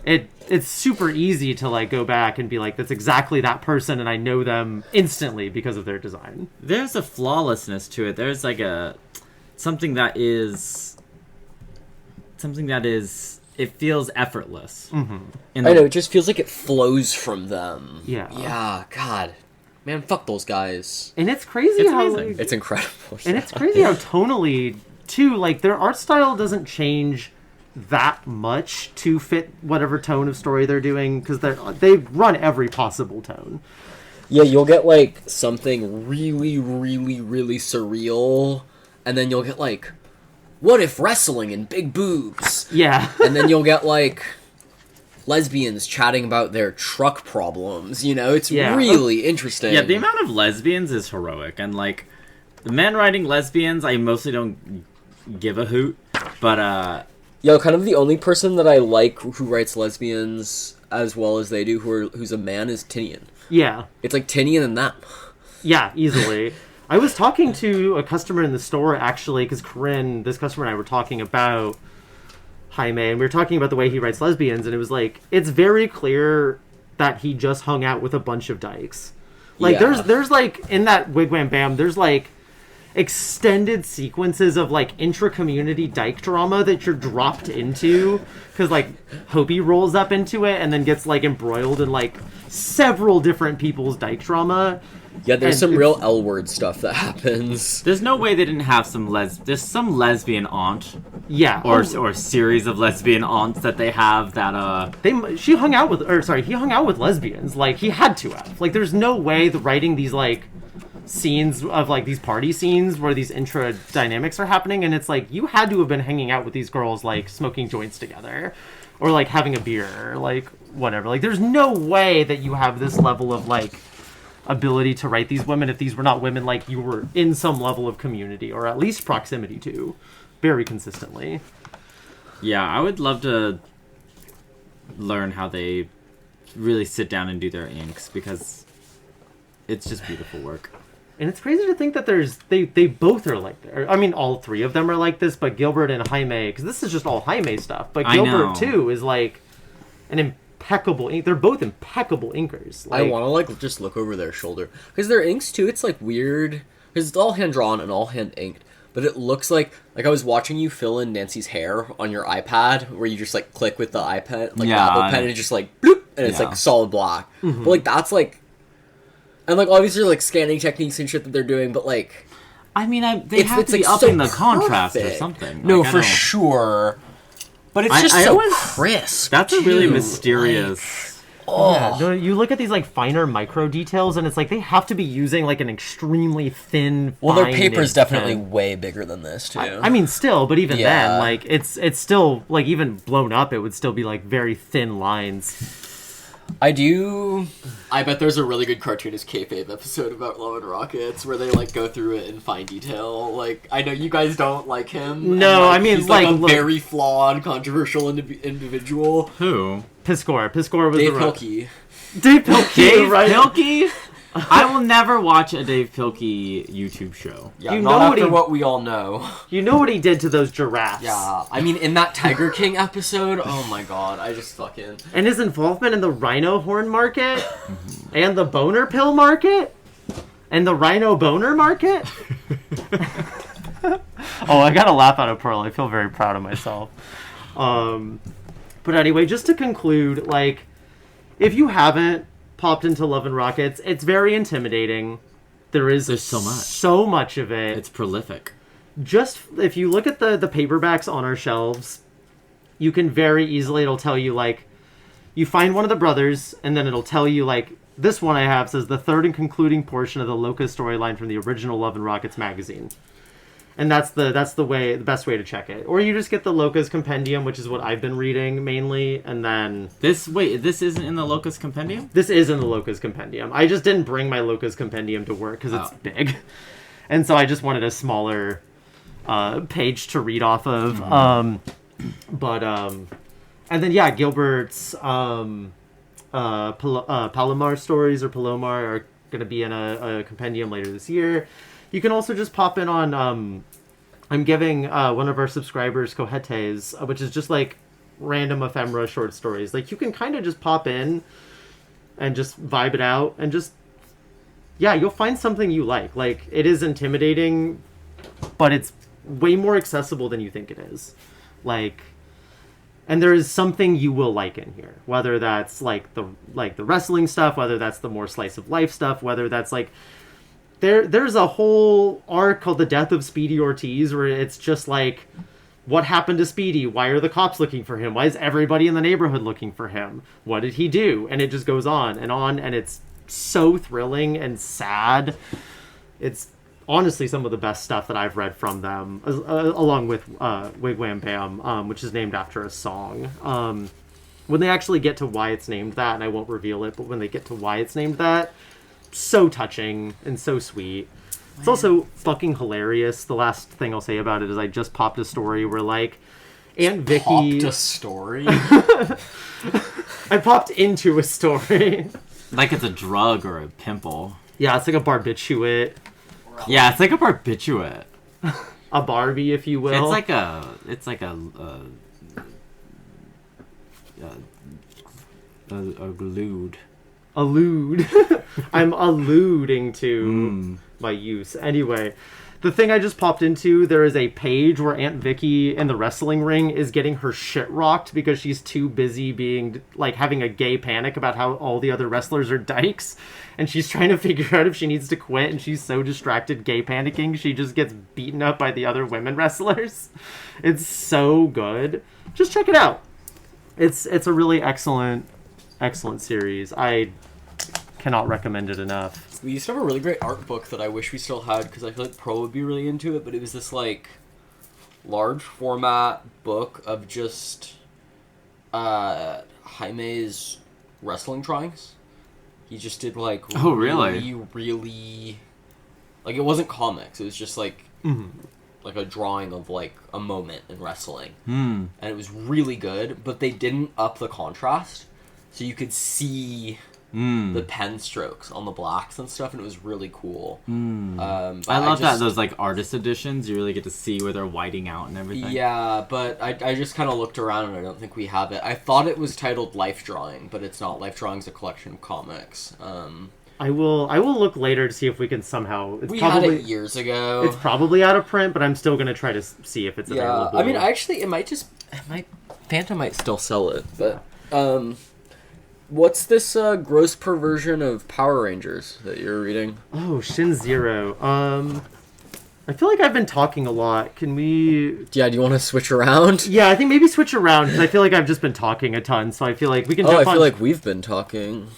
it's super easy to like go back and be like, that's exactly that person, and I know them instantly because of their design. There's a flawlessness to it. There's like something that is it feels effortless. I know, it just feels like it flows from them. Yeah. Yeah, God. Man, fuck those guys. And it's crazy It's how amazing. like, It's incredible. and it's crazy how tonally too, like their art style doesn't change that much to fit whatever tone of story they're doing, because they run every possible tone. Yeah, you'll get, like, something really, really, really surreal, and then you'll get, like, what if wrestling and big boobs? Yeah. And then you'll get, like, lesbians chatting about their truck problems, you know? It's Yeah. really interesting. Yeah, the amount of lesbians is heroic, and like the men writing lesbians, I mostly don't give a hoot. But Yo, kind of the only person that I like who writes lesbians as well as they do, who's a man, is Tinian. Yeah. It's like Tinian and them. Yeah, easily. I was talking to a customer in the store, actually, because Corinne, this customer and I were talking about Jaime, and we were talking about the way he writes lesbians, and it was like, it's very clear that he just hung out with a bunch of dykes. Like, Yeah. there's like, in that Wigwam Bam, there's like extended sequences of like intra-community dyke drama that you're dropped into, because like Hopi rolls up into it and then gets like embroiled in like several different people's dyke drama. Yeah, there's And some it's- real L-word stuff that happens. there's no way they didn't have there's some lesbian aunt Yeah. or series of lesbian aunts that they have that He hung out with lesbians. Like, he had to have. Like, there's no way the writing these like scenes of like these party scenes where these intra dynamics are happening, and it's like you had to have been hanging out with these girls, like smoking joints together or like having a beer or like whatever. Like, there's no way that you have this level of like ability to write these women if these were not women like you were in some level of community or at least proximity to very consistently. yeah, I would love to learn how they really sit down and do their inks, because it's just beautiful work. And it's crazy to think that they both are like that. I mean, all three of them are like this, but Gilbert and Jaime, because this is just all Jaime stuff. But I know. Gilbert too is like an impeccable ink. They're both impeccable inkers. I Like, want to, like, just look over their shoulder. Because their inks, too, it's, like, weird. Because it's all hand-drawn and all hand-inked. But it looks like I was watching you fill in Nancy's hair on your iPad, where you just, like, click with the iPad, like, Yeah, the Apple I- Pen, and it's just, like, bloop, and it's, Yeah. like, solid black. But, like, that's, like... And, like, obviously, like, scanning techniques and shit that they're doing, but, like... I mean, they have to be like, upping so the contrast or perfect. something. No, Like, I for don't- sure. But it's I- just I so always- crisp, That's a really too. mysterious. yeah, no, you look at these like finer micro details, and it's like they have to be using like an extremely thin. Well, their fine paper's ink definitely pen. way bigger than this, too. I mean, still, but even Yeah. then, like it's still like even blown up, it would still be like very thin lines. I bet there's a really good cartoonist kayfabe episode about Love and Rockets where they, like, go through it in fine detail. Like, I know you guys don't like him. No, and, I mean, he's, like, a look- very flawed, controversial individual. Who? Piscor was Dave the Pilkey. Dave Pilkey, Dave right? Pilkey? I will never watch a Dave Pilkey YouTube show. Yeah, You not know what after he- what we all know. You know what he did to those giraffes? Yeah, I mean, in that Tiger King episode, oh my god, I just fucking... And his involvement in the rhino horn market, and the boner pill market, and the rhino boner market. Oh, I gotta laugh out of Pearl. I feel very proud of myself. But anyway, just to conclude, like, if you haven't popped into Love and Rockets, it's very intimidating. There's so much of it. It's prolific. Just if you look at the paperbacks on our shelves, you can very easily, it'll tell you like you find one of the brothers, and then it'll tell you like this one I have says the third and concluding portion of the Locust storyline from the original Love and Rockets magazine. And that's the best way to check it. Or you just get the Locust Compendium, which is what I've been reading mainly, and then This isn't in the Locust Compendium? this is in the Locust Compendium. I just didn't bring my Locust Compendium to work because it's Oh. big. And so I just wanted a smaller page to read off of. And then, yeah, Gilbert's Palomar stories or Palomar are going to be in a compendium later this year. You can also just pop in on... I'm giving one of our subscribers Cohetes, which is just like random ephemera short stories. Like, you can kind of just pop in and just vibe it out and just... Yeah, you'll find something you like. Like, it is intimidating, but it's way more accessible than you think it is. Like, And there is something you will like in here, whether that's like the wrestling stuff, whether that's the more slice of life stuff, whether that's like there's a whole arc called The Death of Speedy Ortiz where it's just like, what happened to Speedy? Why are the cops looking for him? Why is everybody in the neighborhood looking for him? What did he do? And it just goes on, and it's so thrilling and sad. It's honestly some of the best stuff that I've read from them, along with Wigwam Bam, which is named after a song. When they actually get to why it's named that, and I won't reveal it, but when they get to why it's named that, so touching and so sweet. It's also fucking hilarious. The last thing I'll say about it is I just popped a story where, like, Aunt Vicky... Popped a story? I popped into a story. Like it's a drug or a pimple. Yeah, it's like a barbiturate. Yeah, it's like a barbiturate. A Barbie, if you will. It's like a lewd. Allude. I'm alluding to my use. Anyway, the thing I just popped into, there is a page where Aunt Vicky in the wrestling ring is getting her shit rocked because she's too busy being, like, having a gay panic about how all the other wrestlers are dykes. And she's trying to figure out if she needs to quit, and she's so distracted gay panicking, she just gets beaten up by the other women wrestlers. It's so good. Just check it out. It's a really excellent series. I cannot recommend it enough. We used to have a really great art book that I wish we still had because I feel like Pro would be really into it, but it was this, like, large format book of just Jaime's wrestling drawings. He just did, like, really, like, it wasn't comics. It was just, like, like a drawing of, like, a moment in wrestling. And it was really good, but they didn't up the contrast. So you could see the pen strokes on the blacks and stuff, and it was really cool. I love that, those, like, artist editions. You really get to see where they're whiting out and everything. Yeah, but I just kind of looked around, and I don't think we have it. I thought it was titled Life Drawing, but it's not. Life Drawing's a collection of comics. I will look later to see if we can somehow... We had it years ago. It's probably out of print, but I'm still going to try to see if it's available. I mean, actually, Phantom might still sell it, but... What's this gross perversion of Power Rangers that you're reading? Oh, Shin Zero. I feel like I've been talking a lot. Can we... Yeah, do you want to switch around? Yeah, I think maybe switch around, because I feel like I've just been talking a ton, so I feel like we can jump on... I feel like we've been talking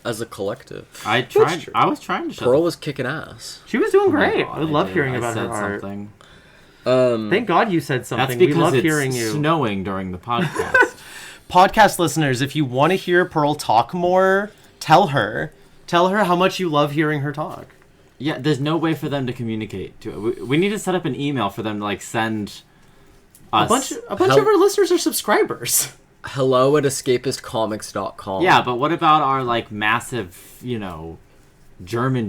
as a collective. I was trying to shut Pearl was kicking ass. She was doing great. I love hearing about her art. Something. Thank God you said something. That's because we love it's hearing you. snowing during the podcast. Podcast listeners, if you want to hear Pearl talk more, tell her how much you love hearing her talk. Yeah, there's no way for them to communicate to it. We need to set up an email for them to, like, send us... A bunch of our listeners are subscribers. hello@escapistcomics.com. Yeah, but what about our, like, massive, German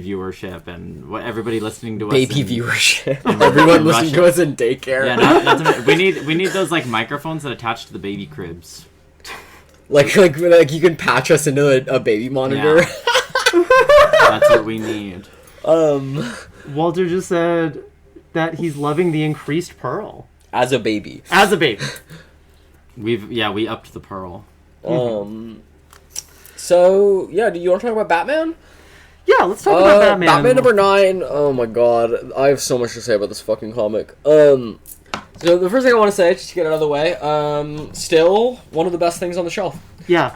viewership and what everybody listening to us baby viewership. Everyone listening to us in daycare. Yeah, we need those, like, microphones that attach to the baby cribs. Like you can patch us into a baby monitor. Yeah. That's what we need. Walter just said that he's loving the increased Pearl. As a baby. We upped the Pearl. So, yeah, do you want to talk about Batman? Yeah, let's talk about Batman. Batman number 9. Oh my god. I have so much to say about this fucking comic. So the first thing I want to say, just to get it out of the way, still one of the best things on the shelf. Yeah.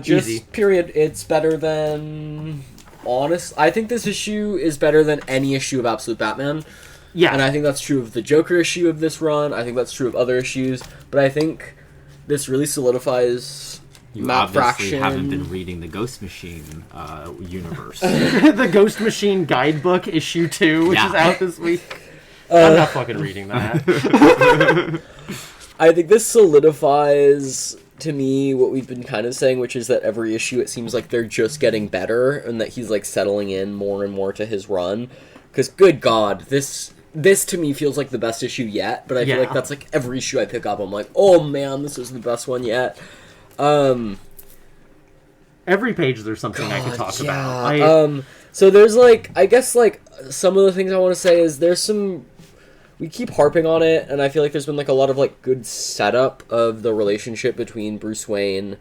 Easy. Period. It's better than... I think this issue is better than any issue of Absolute Batman. Yeah. And I think that's true of the Joker issue of this run. I think that's true of other issues. But I think this really solidifies... You Matt obviously Fraction. haven't been reading the Ghost Machine universe. The Ghost Machine Guidebook issue 2, which is out this week. I'm not fucking reading that. I think this solidifies, to me, what we've been kind of saying, which is that every issue it seems like they're just getting better, and that he's, like, settling in more and more to his run. Because, good God, this to me feels like the best issue yet, but I feel like that's, like, every issue I pick up, I'm like, oh man, this is the best one yet. Every page there's something I could talk about. So there's, like, I guess, like, some of the things I want to say is there's some we keep harping on it, and I feel like there's been like a lot of like good setup of the relationship between Bruce Wayne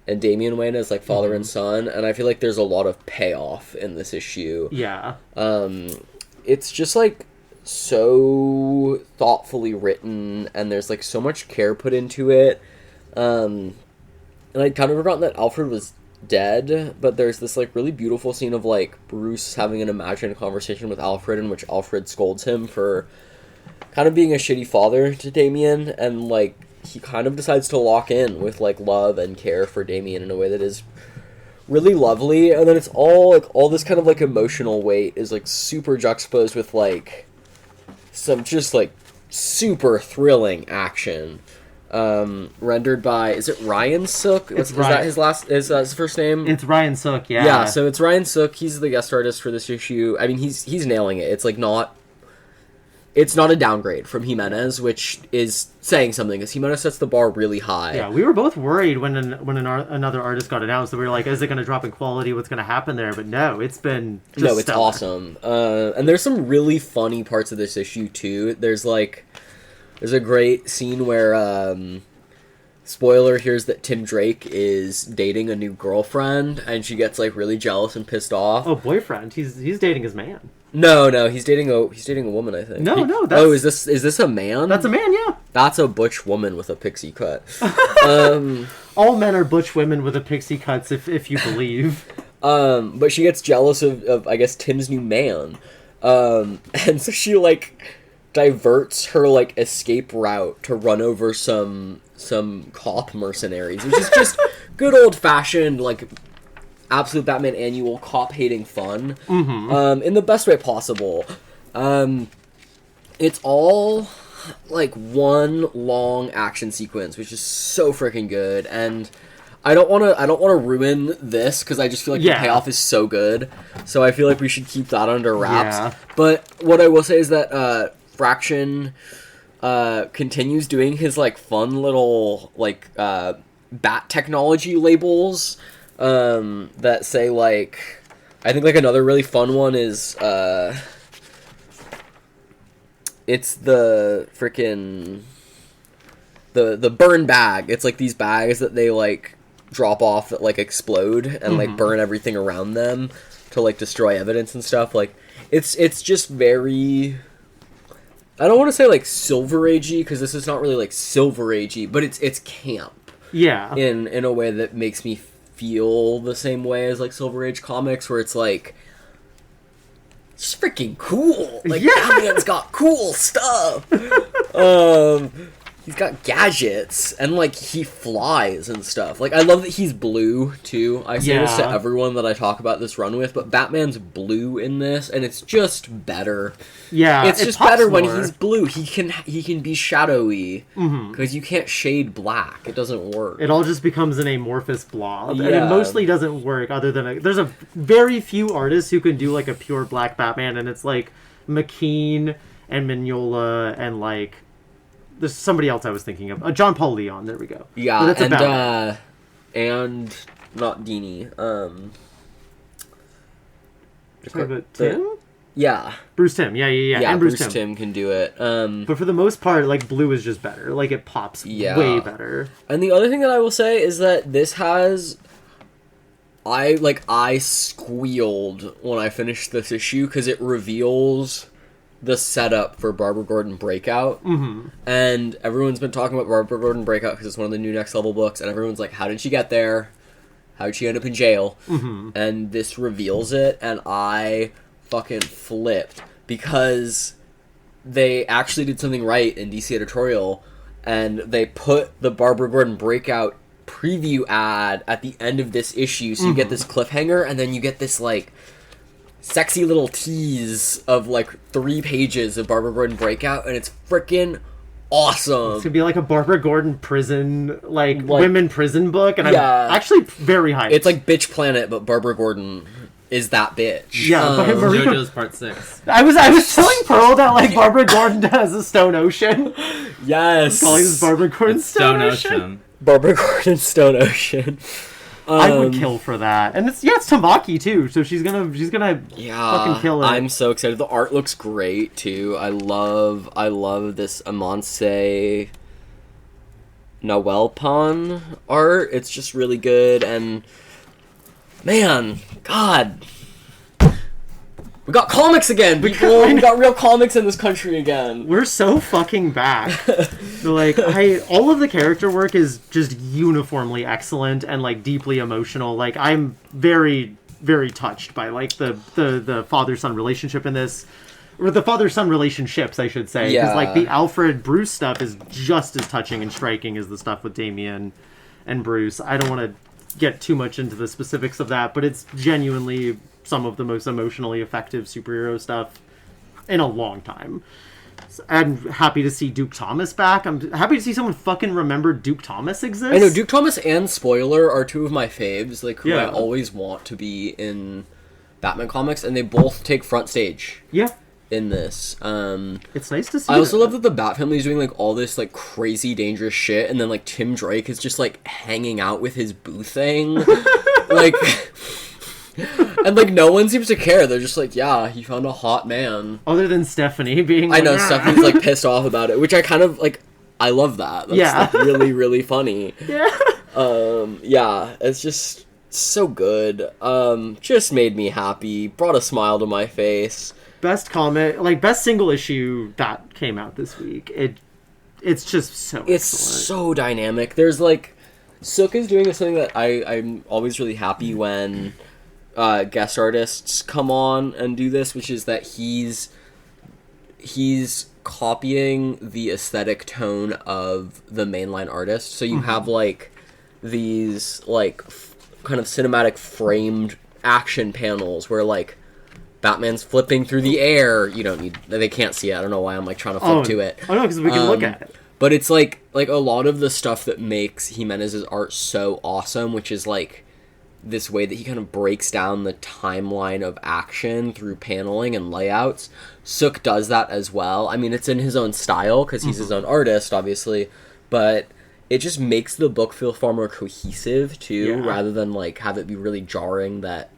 and Damian Wayne as like father and son, and I feel like there's a lot of payoff in this issue. Yeah. It's just like so thoughtfully written, and there's like so much care put into it. And I'd kind of forgotten that Alfred was dead, but there's this like really beautiful scene of like Bruce having an imagined conversation with Alfred in which Alfred scolds him for kind of being a shitty father to Damian, and like he kind of decides to lock in with like love and care for Damian in a way that is really lovely. And then it's all this kind of like emotional weight is like super juxtaposed with like some just like super thrilling action rendered by, is it Ryan Sook? Is that his first name? It's Ryan Sook, yeah. Yeah, so it's Ryan Sook. He's the guest artist for this issue. I mean, he's nailing it. It's like it's not a downgrade from Jimenez, which is saying something, because Jimenez sets the bar really high. Yeah, we were both worried when another artist got announced, that we were like, is it going to drop in quality? What's going to happen there? But no, it's been just No, it's stellar. awesome. And there's some really funny parts of this issue, too. There's a great scene where, spoiler, here's that Tim Drake is dating a new girlfriend, and she gets, like, really jealous and pissed off. Oh, boyfriend. He's dating his man. No, he's dating a woman, I think. No, that's... Oh, is this a man? That's a man, yeah. That's a butch woman with a pixie cut. All men are butch women with a pixie cuts, if you believe. But she gets jealous of I guess, Tim's new man. And so she, like, diverts her, like, escape route to run over some cop mercenaries, which is just good old-fashioned, like, absolute Batman annual cop-hating fun, in the best way possible. It's all, like, one long action sequence, which is so freaking good, and I don't want to ruin this, because I just feel like the payoff is so good, so I feel like we should keep that under wraps. Yeah. But what I will say is that, Fraction, continues doing his, like, fun little, like, bat technology labels, that say, like, I think, like, another really fun one is, it's the frickin' the burn bag. It's, like, these bags that they, like, drop off that, like, explode and, like, burn everything around them to, like, destroy evidence and stuff. Like, it's just very... I don't want to say, like, Silver Agey, because this is not really, like, Silver Agey, but it's camp. Yeah. In a way that makes me feel the same way as, like, Silver Age comics, where it's, like, it's freaking cool. Like, Batman's got cool stuff. He's got gadgets, and, like, he flies and stuff. Like, I love that he's blue, too. I say this to everyone that I talk about this run with, but Batman's blue in this, and it's just better. Yeah, it's just better when he's blue. He can be shadowy, because you can't shade black. It doesn't work. It all just becomes an amorphous blob, and it mostly doesn't work, other than there's a very few artists who can do, like, a pure black Batman, and it's, like, McKean and Mignola and, like... There's somebody else I was thinking of. John Paul Leon. There we go. Yeah, that's and not Dini. Tim? Yeah. Bruce Timm. Yeah. Yeah, and Bruce Timm can do it. But for the most part, like, blue is just better. Like, it pops way better. And the other thing that I will say is that this has... I squealed when I finished this issue, because it reveals... the setup for Barbara Gordon Breakout, and everyone's been talking about Barbara Gordon Breakout because it's one of the new Next Level books, and everyone's like, how did she get there? How did she end up in jail? And this reveals it, and I fucking flipped, because they actually did something right in DC Editorial, and they put the Barbara Gordon Breakout preview ad at the end of this issue, so you get this cliffhanger, and then you get this, like, sexy little tease of, like, 3 pages of Barbara Gordon Breakout, and it's freaking awesome. It's gonna be like a Barbara Gordon prison, like women prison book, and I'm actually very hyped. It's like Bitch Planet, but Barbara Gordon is that bitch. Yeah, JoJo's Part 6. I was telling Pearl that, like, Barbara Gordon has a Stone Ocean. Yes. I'm calling this Barbara Gordon Stone Ocean. Barbara Gordon Stone Ocean. I would kill for that. And it's Tamaki too, so she's gonna fucking kill it. I'm so excited. The art looks great too. I love this Amonse Nawelpon art. It's just really good, and man, God, we got comics again, people. We got real comics in this country again. We're so fucking back. So, like, all of the character work is just uniformly excellent and like deeply emotional. Like, I'm very, very touched by like the father-son relationship in this, or the father-son relationships, I should say. Because like the Alfred Bruce stuff is just as touching and striking as the stuff with Damien and Bruce. I don't want to get too much into the specifics of that, but it's genuinely some of the most emotionally effective superhero stuff in a long time. I'm happy to see Duke Thomas back. I'm happy to see someone fucking remember Duke Thomas exists. I know Duke Thomas and Spoiler are two of my faves, like who I always want to be in Batman comics, and they both take front stage. Yeah. In this, it's nice to see. I also love that the Bat family is doing like all this like crazy dangerous shit, and then like Tim Drake is just like hanging out with his boo thing, like. And, like, no one seems to care. They're just like, yeah, he found a hot man. Other than Stephanie being like... I know, Stephanie's, like, pissed off about it, which I kind of, like, I love that. That's, like, really, really funny. Yeah. Yeah, it's just so good. Just made me happy. Brought a smile to my face. Best comic, like, best single issue that came out this week. It's just so It's excellent. so dynamic. There's, like... Sook is doing something that I'm always really happy when... guest artists come on and do this, which is that he's copying the aesthetic tone of the mainline artist. So you have like these like kind of cinematic framed action panels where like Batman's flipping through the air. They can't see it. I don't know why I'm like trying to flip to it. Oh no, because we can look at it. But it's like a lot of the stuff that makes Jimenez's art so awesome, which is like this way that he kind of breaks down the timeline of action through paneling and layouts. Sook does that as well. I mean, it's in his own style because he's his own artist, obviously, but it just makes the book feel far more cohesive too, rather than like have it be really jarring that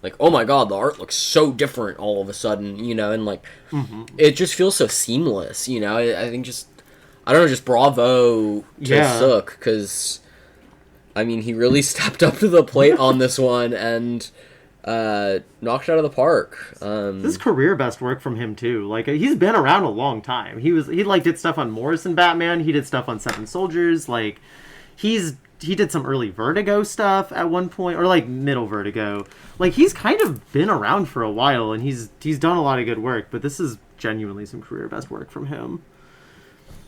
like, oh my god, the art looks so different all of a sudden, and like it just feels so seamless. I think just bravo to Sook, because I mean, he really stepped up to the plate on this one and knocked it out of the park. This is career best work from him too. Like, he's been around a long time. He did stuff on Morrison Batman. He did stuff on Seven Soldiers. Like, he did some early Vertigo stuff at one point, or like middle Vertigo. Like, he's kind of been around for a while, and he's done a lot of good work. But this is genuinely some career best work from him.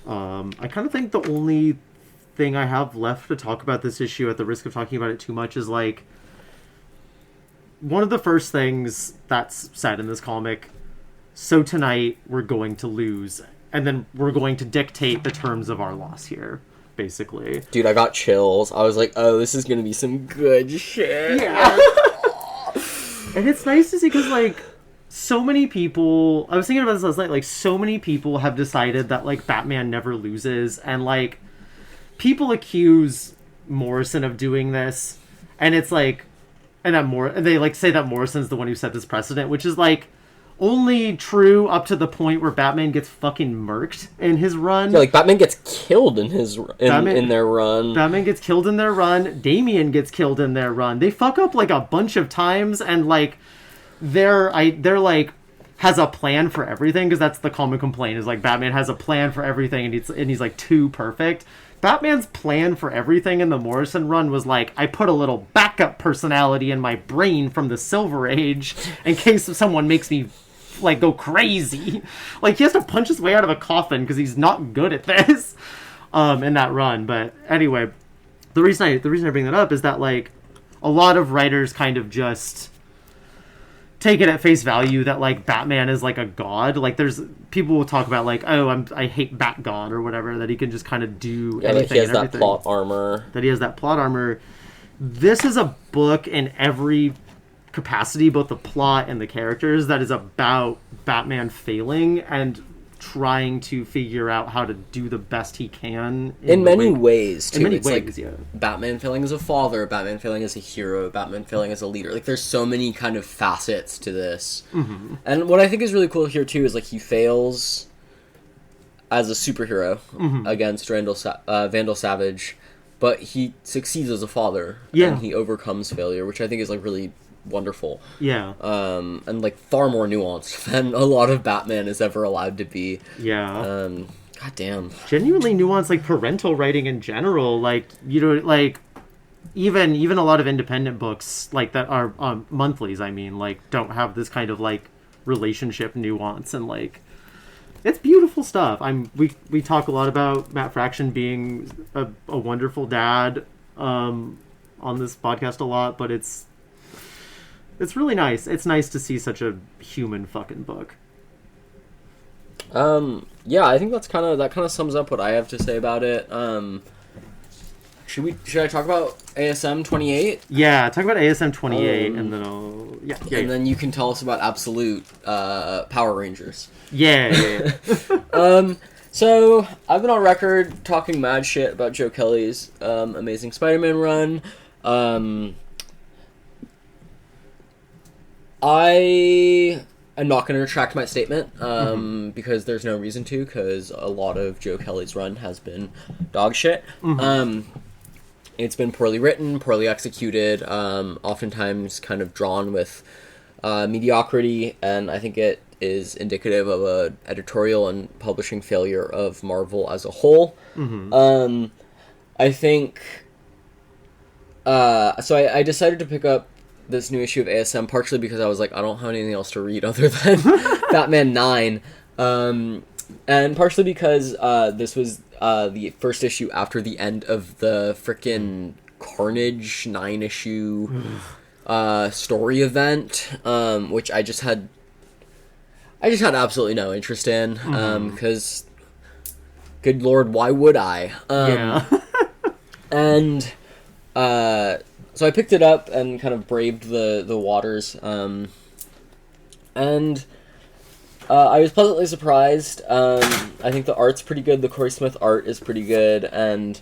I kind of think the only thing I have left to talk about this issue, at the risk of talking about it too much, is like one of the first things that's said in this comic. So tonight we're going to lose, and then we're going to dictate the terms of our loss here, basically. Dude, I got chills. I was like, oh, this is gonna be some good shit. Yeah. And it's nice to see, because like so many people, I was thinking about this last night, like so many people have decided that like Batman never loses, and like people accuse Morrison of doing this, and it's like, and they like say that Morrison's the one who set this precedent, which is like only true up to the point where Batman gets fucking murked in his run. Yeah, like Batman gets killed in their run. Batman gets killed in their run. Damian gets killed in their run. They fuck up like a bunch of times, and like they're like has a plan for everything, because that's the common complaint, is like Batman has a plan for everything, and he's like too perfect. Batman's plan for everything in the Morrison run was like, I put a little backup personality in my brain from the Silver Age in case someone makes me like go crazy. Like, he has to punch his way out of a coffin because he's not good at this in that run. But anyway, the reason I bring that up is that like a lot of writers kind of just take it at face value that like Batman is like a god. Like, there's people will talk about like, oh, I hate Bat God or whatever, that he can just kind of do anything. That he has and that plot armor. That he has that plot armor. This is a book in every capacity, both the plot and the characters, that is about Batman failing and trying to figure out how to do the best he can in many ways too. In many it's ways, like yeah. Batman failing as a father, Batman failing as a hero, Batman failing as a leader. Like there's so many kind of facets to this. Mm-hmm. And what I think is really cool here too is like he fails as a superhero against Vandal Savage, but he succeeds as a father. Yeah. And he overcomes failure, which I think is like really wonderful. Yeah. And like far more nuanced than a lot of Batman is ever allowed to be. Yeah. God damn. Genuinely nuanced, like parental writing in general, like, you know, like even a lot of independent books like that are monthlies, I mean, like don't have this kind of like relationship nuance, and like it's beautiful stuff. We talk a lot about Matt Fraction being a wonderful dad on this podcast a lot, but it's really nice. It's nice to see such a human fucking book. Yeah, I think that kind of sums up what I have to say about it. Should I talk about ASM 28? Yeah, talk about ASM 28, and then I'll then you can tell us about Absolute Power Rangers. Yeah. So I've been on record talking mad shit about Joe Kelly's Amazing Spider-Man run. I am not going to retract my statement because there's no reason to, because a lot of Joe Kelly's run has been dog shit. It's been poorly written, poorly executed, oftentimes kind of drawn with mediocrity, and I think it is indicative of an editorial and publishing failure of Marvel as a whole. I think... So I decided to pick up this new issue of ASM partially because I was like, I don't have anything else to read other than Batman 9. And partially because this was the first issue after the end of the frickin' Carnage 9-issue story event, which I just had absolutely no interest in, because, good lord, why would I? And so I picked it up and kind of braved the waters, and I was pleasantly surprised. I think the art's pretty good, the Corey Smith art is pretty good, and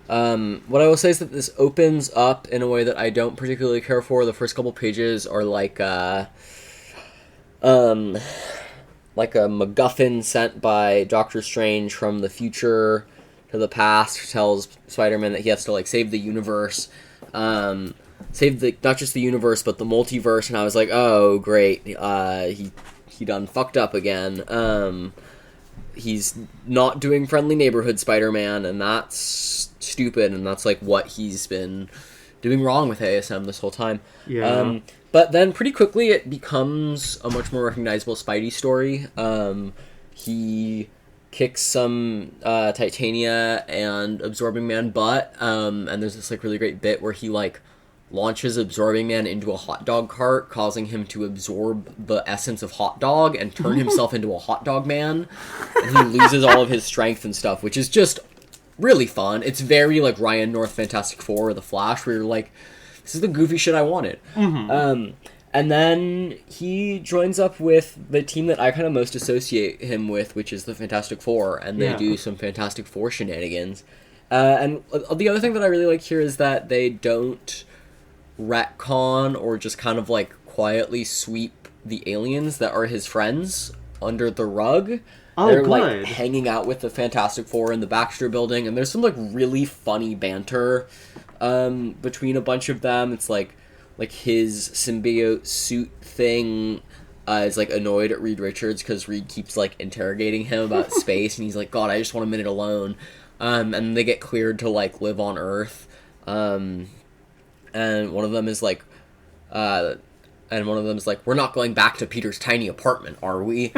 what I will say is that this opens up in a way that I don't particularly care for. The first couple pages are like a MacGuffin sent by Doctor Strange from the future to the past, who tells Spider-Man that he has to like save the universe, save the not just the universe but the multiverse. And I was like, oh great, he done fucked up again. He's not doing friendly neighborhood Spider-Man, and that's stupid, and that's like what he's been doing wrong with ASM this whole time. But then pretty quickly it becomes a much more recognizable Spidey story. He kicks some Titania and Absorbing Man butt, and there's this like really great bit where he like launches Absorbing Man into a hot dog cart, causing him to absorb the essence of hot dog and turn himself into a hot dog man, and he loses all of his strength and stuff, which is just really fun. It's very like Ryan North Fantastic Four or The Flash, where you're like, this is the goofy shit I wanted. And then he joins up with the team that I kind of most associate him with, which is the Fantastic Four, and they do some Fantastic Four shenanigans. And the other thing that I really like here is that they don't retcon or just kind of like quietly sweep the aliens that are his friends under the rug. They're like hanging out with the Fantastic Four in the Baxter building, and there's some like really funny banter between a bunch of them. It's like his symbiote suit thing is like annoyed at Reed Richards because Reed keeps like interrogating him about space, and he's like, God, I just want a minute alone. And they get cleared to like live on Earth. And one of them is like, we're not going back to Peter's tiny apartment, are we?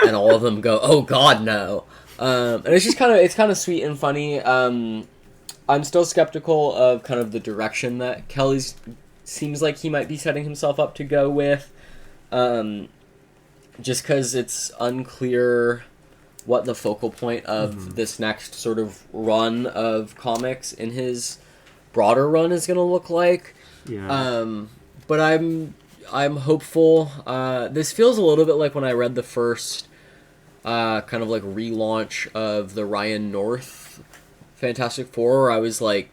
And all of them go, oh God, no. And it's just kind of sweet and funny. I'm still skeptical of kind of the direction that Kelly's seems like he might be setting himself up to go with. Just because it's unclear what the focal point of this next sort of run of comics in his broader run is going to look like. But I'm hopeful. This feels a little bit like when I read the first kind of like relaunch of the Ryan North Fantastic Four, where I was like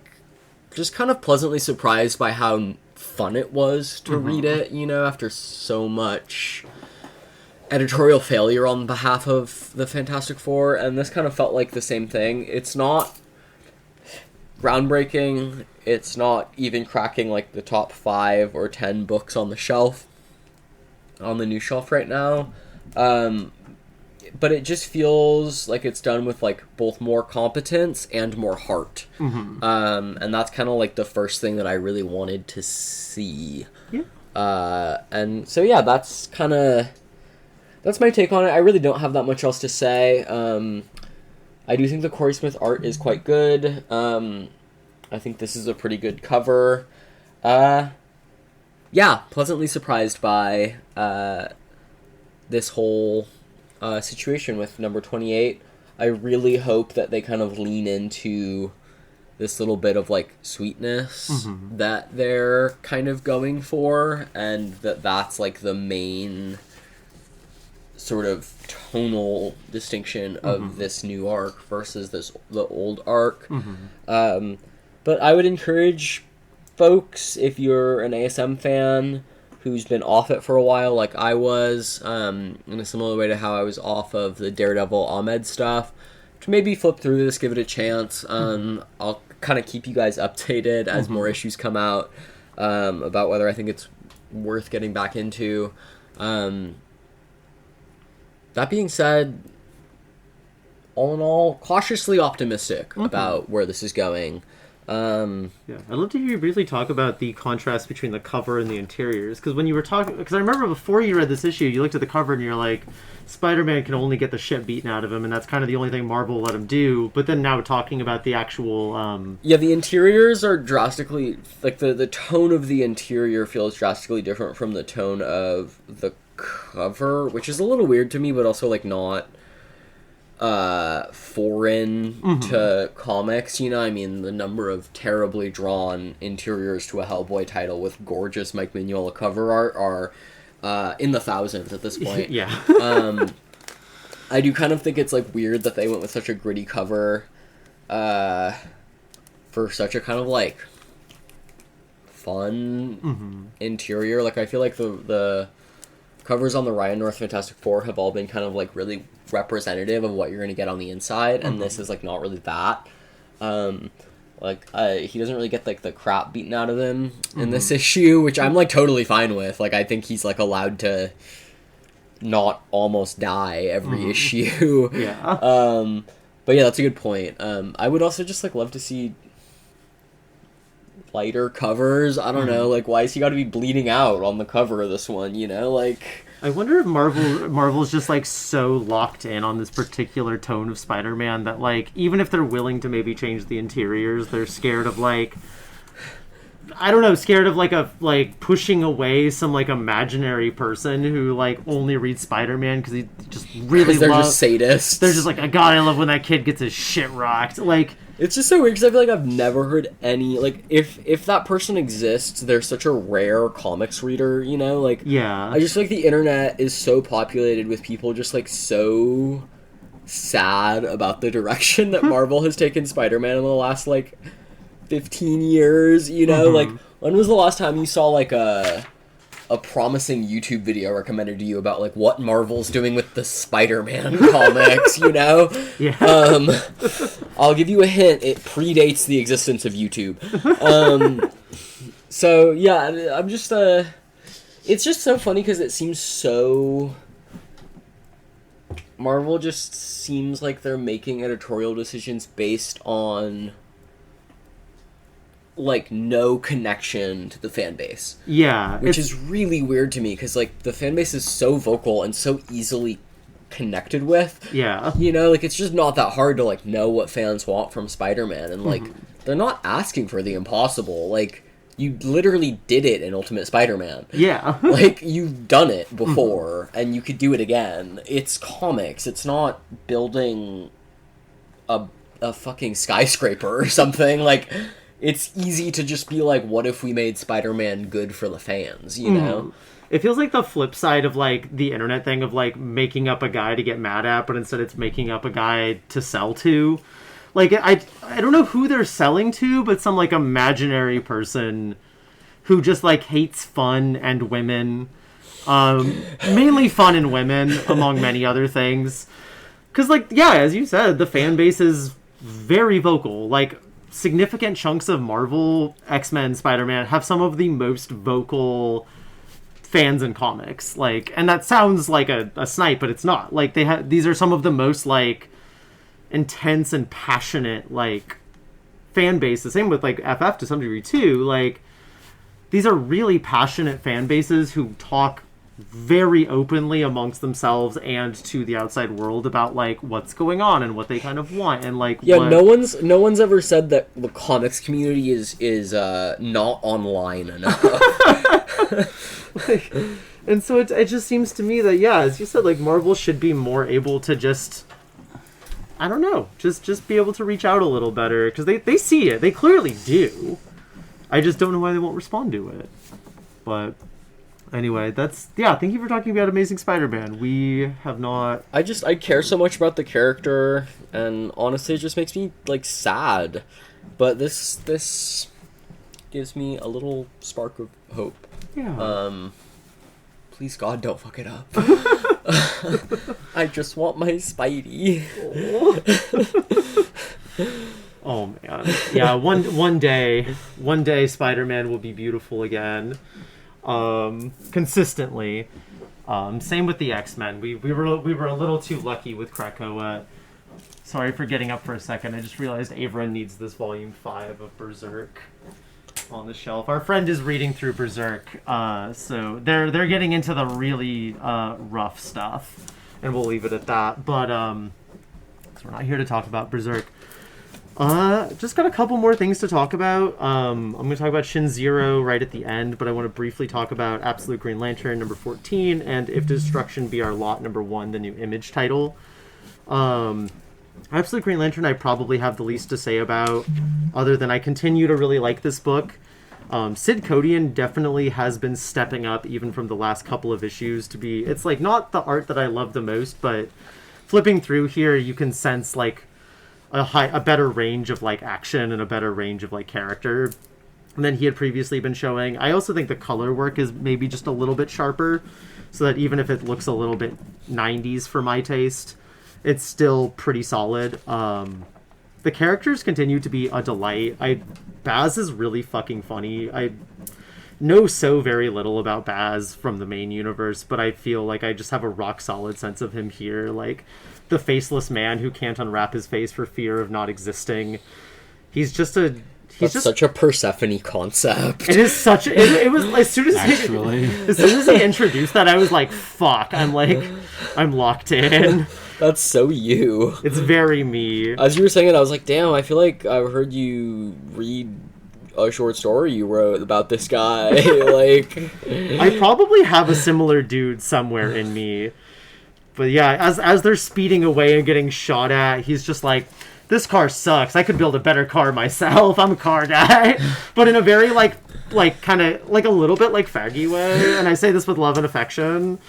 just kind of pleasantly surprised by how fun it was to read it, you know, after so much editorial failure on behalf of the Fantastic Four, and this kind of felt like the same thing. It's not groundbreaking, it's not even cracking like the top 5 or 10 books on the shelf, on the new shelf right now, but it just feels like it's done with like both more competence and more heart. And that's kind of like the first thing that I really wanted to see. And so yeah, that's my take on it. I really don't have that much else to say. I do think the Corey Smith art is quite good. I think this is a pretty good cover. Yeah, pleasantly surprised by this whole situation with number 28. I really hope that they kind of lean into this little bit of like sweetness that they're kind of going for, and that's like the main sort of tonal distinction of this new arc versus the old arc. But I would encourage folks, if you're an ASM fan who's been off it for a while, like I was, in a similar way to how I was off of the Daredevil Ahmed stuff, to maybe flip through this, give it a chance. I'll kind of keep you guys updated as more issues come out, about whether I think it's worth getting back into. That being said, all in all, cautiously optimistic about where this is going. I'd love to hear you briefly talk about the contrast between the cover and the interiors, because when you were talking, because I remember before you read this issue, you looked at the cover and you're like, Spider-Man can only get the shit beaten out of him, and that's kind of the only thing Marvel will let him do. But then now talking about the actual the interiors are drastically, like the tone of the interior feels drastically different from the tone of the cover, which is a little weird to me, but also like not foreign to comics, you know. I mean, the number of terribly drawn interiors to a Hellboy title with gorgeous Mike Mignola cover art are in the thousands at this point. I do kind of think it's like weird that they went with such a gritty cover for such a kind of like fun interior. Like I feel like the covers on the Ryan North Fantastic Four have all been kind of like really representative of what you're going to get on the inside, and this is like not really that. He doesn't really get like the crap beaten out of him in this issue, which I'm like totally fine with. Like I think he's like allowed to not almost die every issue. But yeah, that's a good point. I would also just like love to see lighter covers. I don't know, like why has he got to be bleeding out on the cover of this one, you know? Like I wonder if Marvel's just like so locked in on this particular tone of Spider-Man that like even if they're willing to maybe change the interiors, they're scared of like scared of like pushing away some like imaginary person who like only reads Spider-Man because he just really they're just sadists. They're just like, God, I love when that kid gets his shit rocked. Like it's just so weird because I feel like I've never heard any like if that person exists, they're such a rare comics reader, you know? Like I just feel like the internet is so populated with people just like so sad about the direction that Marvel has taken Spider-Man in the last like 15 years, you know? Like when was the last time you saw like a promising YouTube video recommended to you about like what Marvel's doing with the Spider-Man comics, you know? I'll give you a hint, it predates the existence of YouTube. So yeah, I'm just it's just so funny because it seems so Marvel just seems like they're making editorial decisions based on like no connection to the fan base. Which is really weird to me because like the fan base is so vocal and so easily connected with. You know, like it's just not that hard to like know what fans want from Spider-Man, and like they're not asking for the impossible. Like you literally did it in Ultimate Spider-Man. Like you've done it before and you could do it again. It's comics. It's not building a fucking skyscraper or something. Like it's easy to just be like, what if we made Spider-Man good for the fans, you know? It feels like the flip side of, like, the internet thing of, like, making up a guy to get mad at, but instead it's making up a guy to sell to. Like, I don't know who they're selling to, but some, like, imaginary person who just, like, hates fun and women. Mainly fun and women, among many other things. Because, like, yeah, as you said, the fan base is very vocal. Like, significant chunks of Marvel, X-Men, Spider-Man have some of the most vocal fans in comics. Like, and that sounds like a snipe, but it's not. Like, these are some of the most, like, intense and passionate, like, fan base. The same with, like, FF to some degree too. Like, these are really passionate fan bases who talk very openly amongst themselves and to the outside world about, like, what's going on and what they kind of want, and, like, yeah, no one's ever said that the comics community is not online enough. Like, and so it just seems to me that, yeah, as you said, like, Marvel should be more able to just, I don't know, just be able to reach out a little better, because they see it, they clearly do. I just don't know why they won't respond to it. But anyway, thank you for talking about Amazing Spider-Man. We have not... I care so much about the character, and honestly, it just makes me, like, sad. But this gives me a little spark of hope. Yeah. Please, God, don't fuck it up. I just want my Spidey. Oh, man. Yeah, one day Spider-Man will be beautiful again. Consistently. Same with the X-Men. We were a little too lucky with Krakoa. Sorry for getting up for a second. I just realized Averin needs this volume 5 of Berserk on the shelf. Our friend is reading through Berserk, so they're getting into the really rough stuff, and we'll leave it at that. But so we're not here to talk about Berserk. Just got a couple more things to talk about. I'm going to talk about Shin Zero right at the end, but I want to briefly talk about Absolute Green Lantern number 14 and If Destruction Be Our Lot number 1, the new Image title. Absolute Green Lantern I probably have the least to say about, other than I continue to really like this book. Sid Codian definitely has been stepping up even from the last couple of issues to be... It's, like, not the art that I love the most, but flipping through here, you can sense, like, a better range of, like, action and a better range of, like, character than he had previously been showing. I also think the color work is maybe just a little bit sharper, so that even if it looks a little bit 90s for my taste, it's still pretty solid. The characters continue to be a delight. Baz is really fucking funny. I know so very little about Baz from the main universe, but I feel like I just have a rock solid sense of him here. Like, the faceless man who can't unwrap his face for fear of not existing. He's just such a Persephone concept. It is such it was as soon as he introduced that, I was like, fuck, I'm locked in. That's so you. It's very me. As you were saying it, I was like, damn, I feel like I heard you read a short story you wrote about this guy. Like, I probably have a similar dude somewhere in me. But yeah, as they're speeding away and getting shot at, he's just like, this car sucks. I could build a better car myself. I'm a car guy. But in a very, like kind of, like, a little bit, like, faggy way. And I say this with love and affection.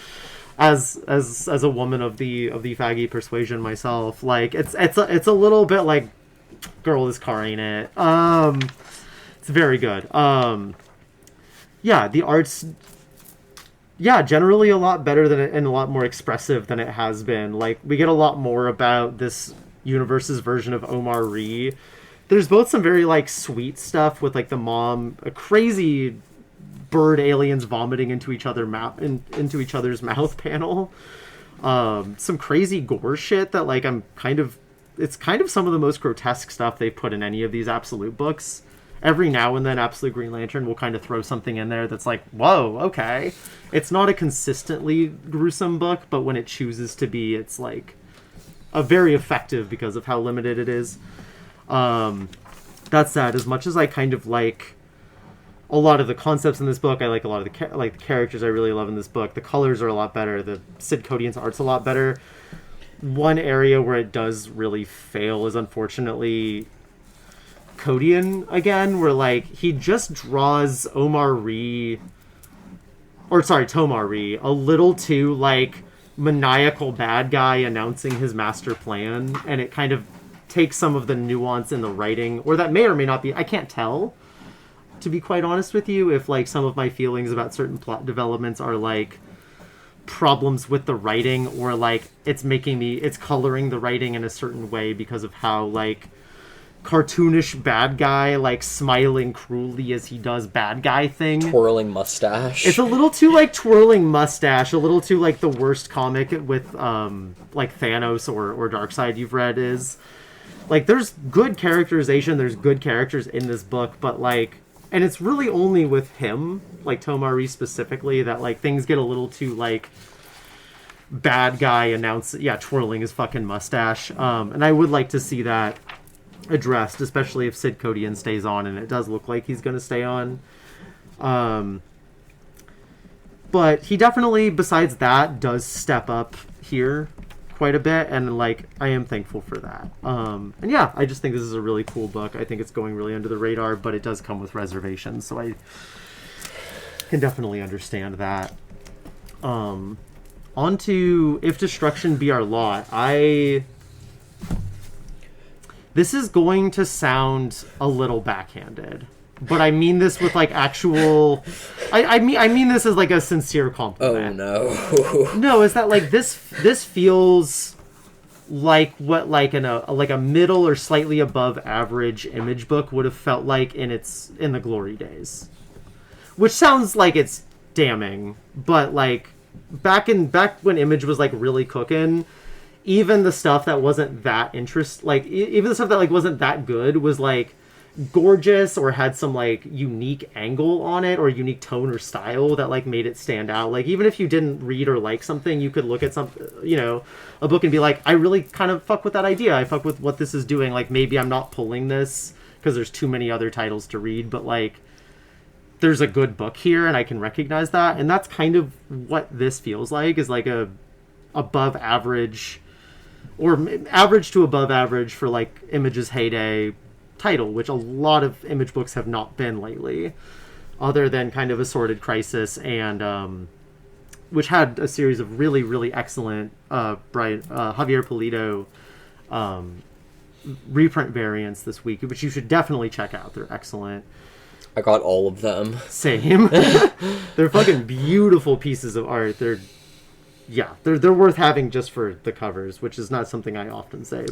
As a woman of the faggy persuasion myself, like, it's a little bit like, girl, this car ain't it. It's very good. Yeah, the art's, yeah, generally a lot better than it, and a lot more expressive than it has been. Like, we get a lot more about this universe's version of Omar Ree. There's both some very, like, sweet stuff with, like, the mom, a crazy bird aliens vomiting into each other's mouth panel. Some crazy gore shit that, like, it's kind of some of the most grotesque stuff they've put in any of these Absolute books. Every now and then Absolute Green Lantern will kind of throw something in there that's like, whoa, okay. It's not a consistently gruesome book, but when it chooses to be, it's, like, a very effective because of how limited it is. That said, as much as I kind of like a lot of the concepts in this book, I like a lot of the characters I really love in this book. The colors are a lot better. The Sid Codian's art's a lot better. One area where it does really fail is, unfortunately, Codian again, where, like, he just draws Omar Ree Tomari, a little too, like, maniacal bad guy announcing his master plan, and it kind of takes some of the nuance in the writing, or that may or may not be, I can't tell, to be quite honest with you, if, like, some of my feelings about certain plot developments are, like, problems with the writing, or, like, it's coloring the writing in a certain way because of how, like, cartoonish bad guy, like, smiling cruelly as he does bad guy thing. Twirling mustache. It's a little too, like, twirling mustache, a little too, like, the worst comic with, like, Thanos or Darkseid you've read is. Like, there's good characterization, there's good characters in this book, but, like, and it's really only with him, like, Tomari specifically, that, like, things get a little too, like, bad guy twirling his fucking mustache. And I would like to see that addressed, especially if Sid Codian stays on, and it does look like he's going to stay on. But he definitely, besides that, does step up here quite a bit, and, like, I am thankful for that. And yeah, I just think this is a really cool book. I think it's going really under the radar, but it does come with reservations, so I can definitely understand that. On to If Destruction Be Our Lot. This is going to sound a little backhanded, but I mean this with, like, actual. I mean this as, like, a sincere compliment. Oh no! No, is that, like, this feels like what, like, a middle or slightly above average Image book would have felt like in the glory days, which sounds like it's damning, but, like, back when Image was, like, really cooking, even the stuff that wasn't that even the stuff that, like, wasn't that good was, like, gorgeous or had some, like, unique angle on it or unique tone or style that, like, made it stand out. Like, even if you didn't read or like something, you could look at a book and be like, I really kind of fuck with that idea. I fuck with what this is doing. Like, maybe I'm not pulling this because there's too many other titles to read, but, like, there's a good book here and I can recognize that. And that's kind of what this feels like, is like a above average or average to above average for, like, Image's heyday title, which a lot of Image books have not been lately, other than kind of Assorted Crisis and which had a series of really, really excellent Javier Pulido reprint variants this week, which you should definitely check out. They're excellent. I got all of them. Same. They're fucking beautiful pieces of art. They're worth having just for the covers, which is not something I often say,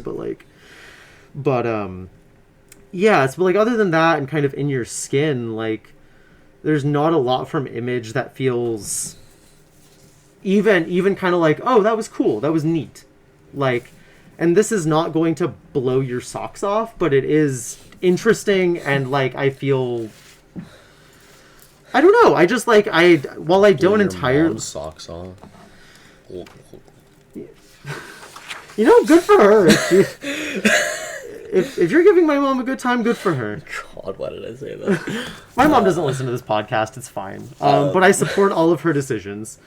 yeah, it's, but, like, other than that and kind of In Your Skin, like, there's not a lot from Image that feels even kind of like, oh, that was cool, that was neat. Like, and this is not going to blow your socks off, but it is interesting, and, like, I feel, I don't know, I just, like, while I don't entirely socks off. You know, good for her. If you're giving my mom a good time, good for her. God, why did I say that? My mom doesn't listen to this podcast. It's fine. But I support all of her decisions.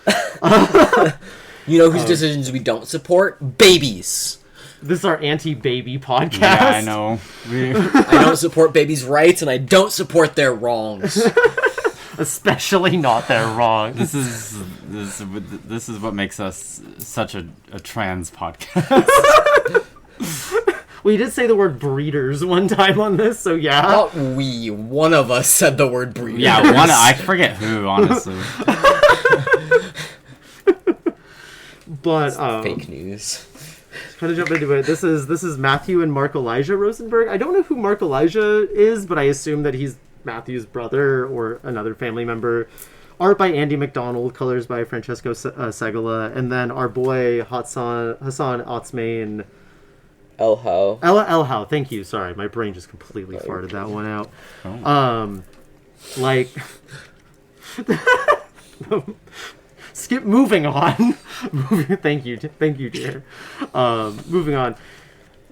You know whose decisions we don't support? Babies. This is our anti-baby podcast. Yeah, I know. I don't support babies' rights, and I don't support their wrongs. Especially not their wrongs. This is what makes us such a trans podcast. We did say the word breeders one time on this, so yeah. Not we. One of us said the word breeders. Yeah, I forget who, honestly. But fake news. Trying to jump into it. This is Matthew and Mark Elijah Rosenberg. I don't know who Mark Elijah is, but I assume that he's Matthew's brother or another family member. Art by Andy McDonald, colors by Francesco Segala, and then our boy Hassan Otsmain. Ella, thank you. Sorry, my brain just completely farted that one out. Oh. Like, moving on. Thank you, dear. Moving on.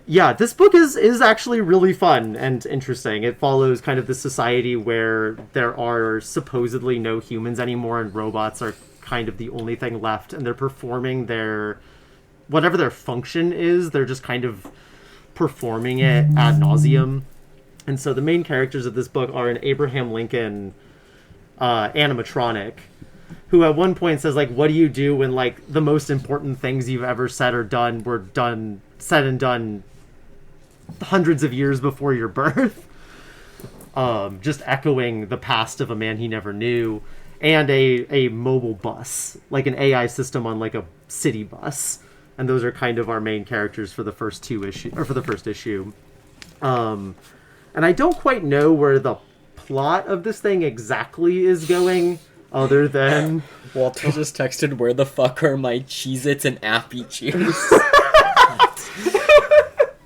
Yeah, this book is actually really fun and interesting. It follows kind of the society where there are supposedly no humans anymore, and robots are kind of the only thing left, and they're performing whatever their function is, they're just kind of performing it ad nauseum. And so the main characters of this book are an Abraham Lincoln animatronic who at one point says, like, what do you do when, like, the most important things you've ever said or done were said and done hundreds of years before your birth? Just echoing the past of a man he never knew. And a mobile bus, like an AI system on, like, a city bus. And those are kind of our main characters for the first first issue. And I don't quite know where the plot of this thing exactly is going, other than... Walter just texted, where the fuck are my Cheez-Its and Appy Cheers?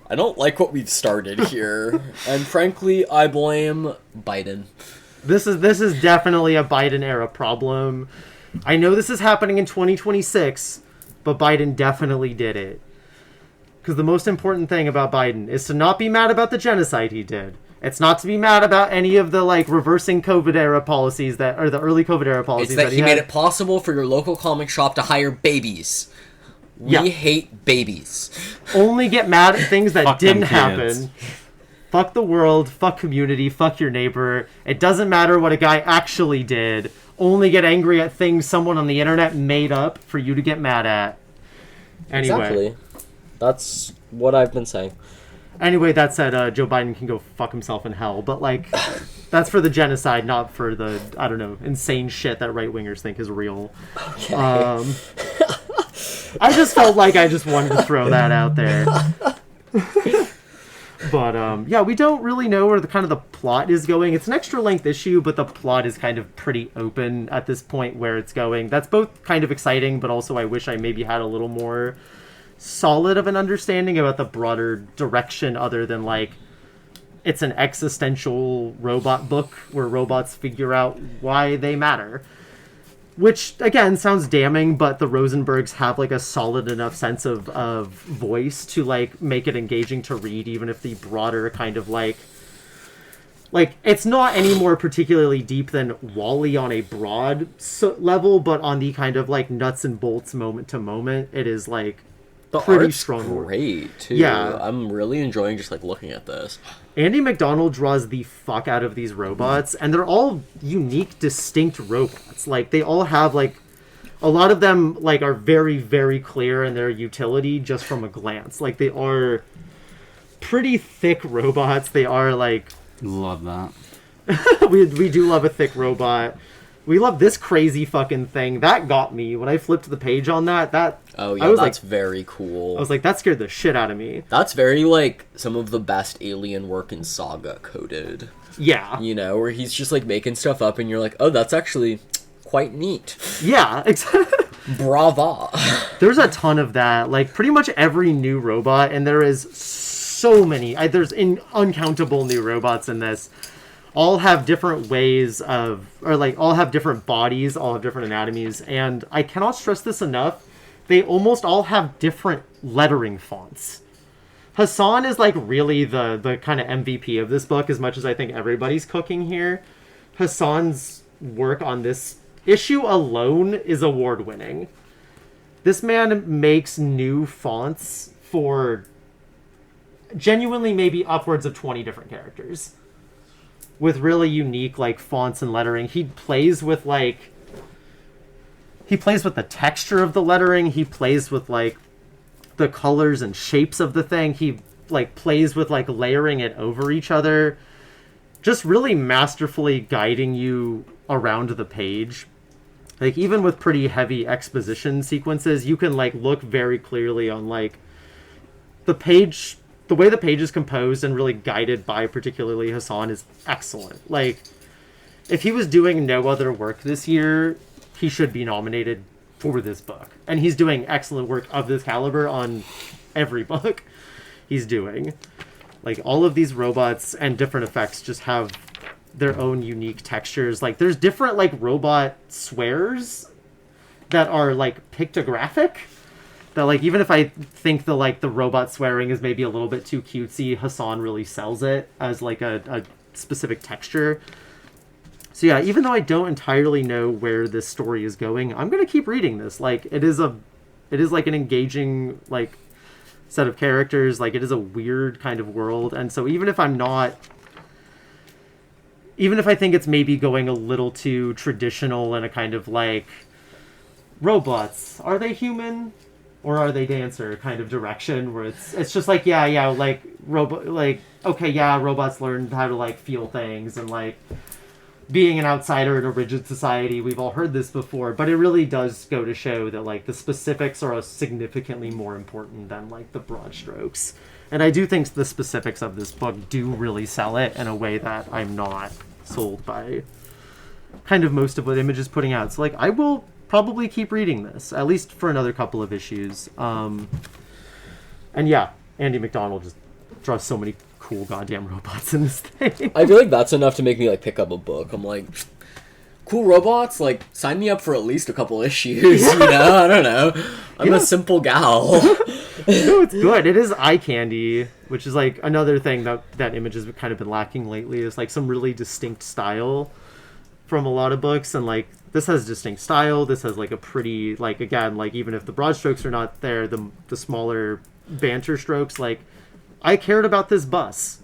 I don't like what we've started here. And frankly, I blame Biden. This is definitely a Biden-era problem. I know this is happening in 2026, but Biden definitely did it. Because the most important thing about Biden is to not be mad about the genocide he did. It's not to be mad about any of the, like, reversing COVID-era policies or the early COVID-era policies that he made it possible for your local comic shop to hire babies. We hate babies. Only get mad at things that didn't happen. Fuck the world, fuck community, fuck your neighbor. It doesn't matter what a guy actually did. Only get angry at things someone on the internet made up for you to get mad at. Anyway. Exactly. That's what I've been saying. Anyway, that said, Joe Biden can go fuck himself in hell. But, like, that's for the genocide, not for the, I don't know, insane shit that right-wingers think is real. Okay. I just felt like I just wanted to throw that out there. But, yeah, we don't really know where the plot is going. It's an extra-length issue, but the plot is kind of pretty open at this point where it's going. That's both kind of exciting, but also I wish I maybe had a little more solid of an understanding about the broader direction other than, like, it's an existential robot book where robots figure out why they matter. Which, again, sounds damning, but the Rosenbergs have, like, a solid enough sense of voice to, like, make it engaging to read, even if the broader kind of, like, it's not any more particularly deep than Wall-E on a broad level, but on the kind of, like, nuts and bolts moment to moment, it is, like, the pretty art's strong. Great, too. Yeah. I'm really enjoying just, like, looking at this. Andy McDonald draws the fuck out of these robots, and they're all unique, distinct robots. Like, they all have, like, a lot of them, like, are very, very clear in their utility just from a glance. Like, they are pretty thick robots. They are, like... Love that. we do love a thick robot. We love this crazy fucking thing. That got me. When I flipped the page on that... Oh, yeah, that's like, very cool. I was like, that scared the shit out of me. That's very, like, some of the best alien work in Saga coded. Yeah. You know, where he's just, like, making stuff up and you're like, oh, that's actually quite neat. Yeah, exactly. Brava. There's a ton of that. Like, pretty much every new robot, and there is so many. There's uncountable new robots in this. All have different ways of... Or, like, all have different bodies, all have different anatomies, and I cannot stress this enough. They almost all have different lettering fonts. Hassan is, like, really the kind of MVP of this book, as much as I think everybody's cooking here. Hassan's work on this issue alone is award-winning. This man makes new fonts for genuinely maybe upwards of 20 different characters. With really unique, like, fonts and lettering. He plays with, like... He plays with the texture of the lettering. He plays with, like, the colors and shapes of the thing. He, like, plays with, like, layering it over each other. Just really masterfully guiding you around the page. Like, even with pretty heavy exposition sequences, you can, like, look very clearly on, like, the page... The way the page is composed and really guided by particularly Hassan is excellent. Like, if he was doing no other work this year... he should be nominated for this book. And he's doing excellent work of this caliber on every book he's doing. Like, all of these robots and different effects just have their own unique textures. Like, there's different, like, robot swears that are, like, pictographic. That, like, even if I think the robot swearing is maybe a little bit too cutesy, Hassan really sells it as, like, a specific texture. So yeah, even though I don't entirely know where this story is going, I'm gonna keep reading this. Like, it is like an engaging, like, set of characters. Like, it is a weird kind of world, and so even if I'm not even if I think it's maybe going a little too traditional in a kind of like, robots, are they human or are they dancer kind of direction, where it's just like, like okay, robots learn how to like feel things, and like being an outsider in a rigid society, we've all heard this before, but it really does go to show that like the specifics are significantly more important than like the broad strokes. And I do think the specifics of this book do really sell it in a way that I'm not sold by kind of most of what Image is putting out. So like, I will probably keep reading this, at least for another couple of issues. And yeah, Andy McDonald just draws so many cool goddamn robots in this thing. I feel like that's enough to make me like pick up a book. I'm like, cool robots, like sign me up for at least a couple issues. You know, I don't know. I'm a simple gal. No, it's good. It is eye candy, which is like another thing that Image has kind of been lacking lately, is like some really distinct style from a lot of books. And like, this has distinct style. This has like a pretty, like, again, like even if the broad strokes are not there, the smaller banter strokes, like, I cared about this bus.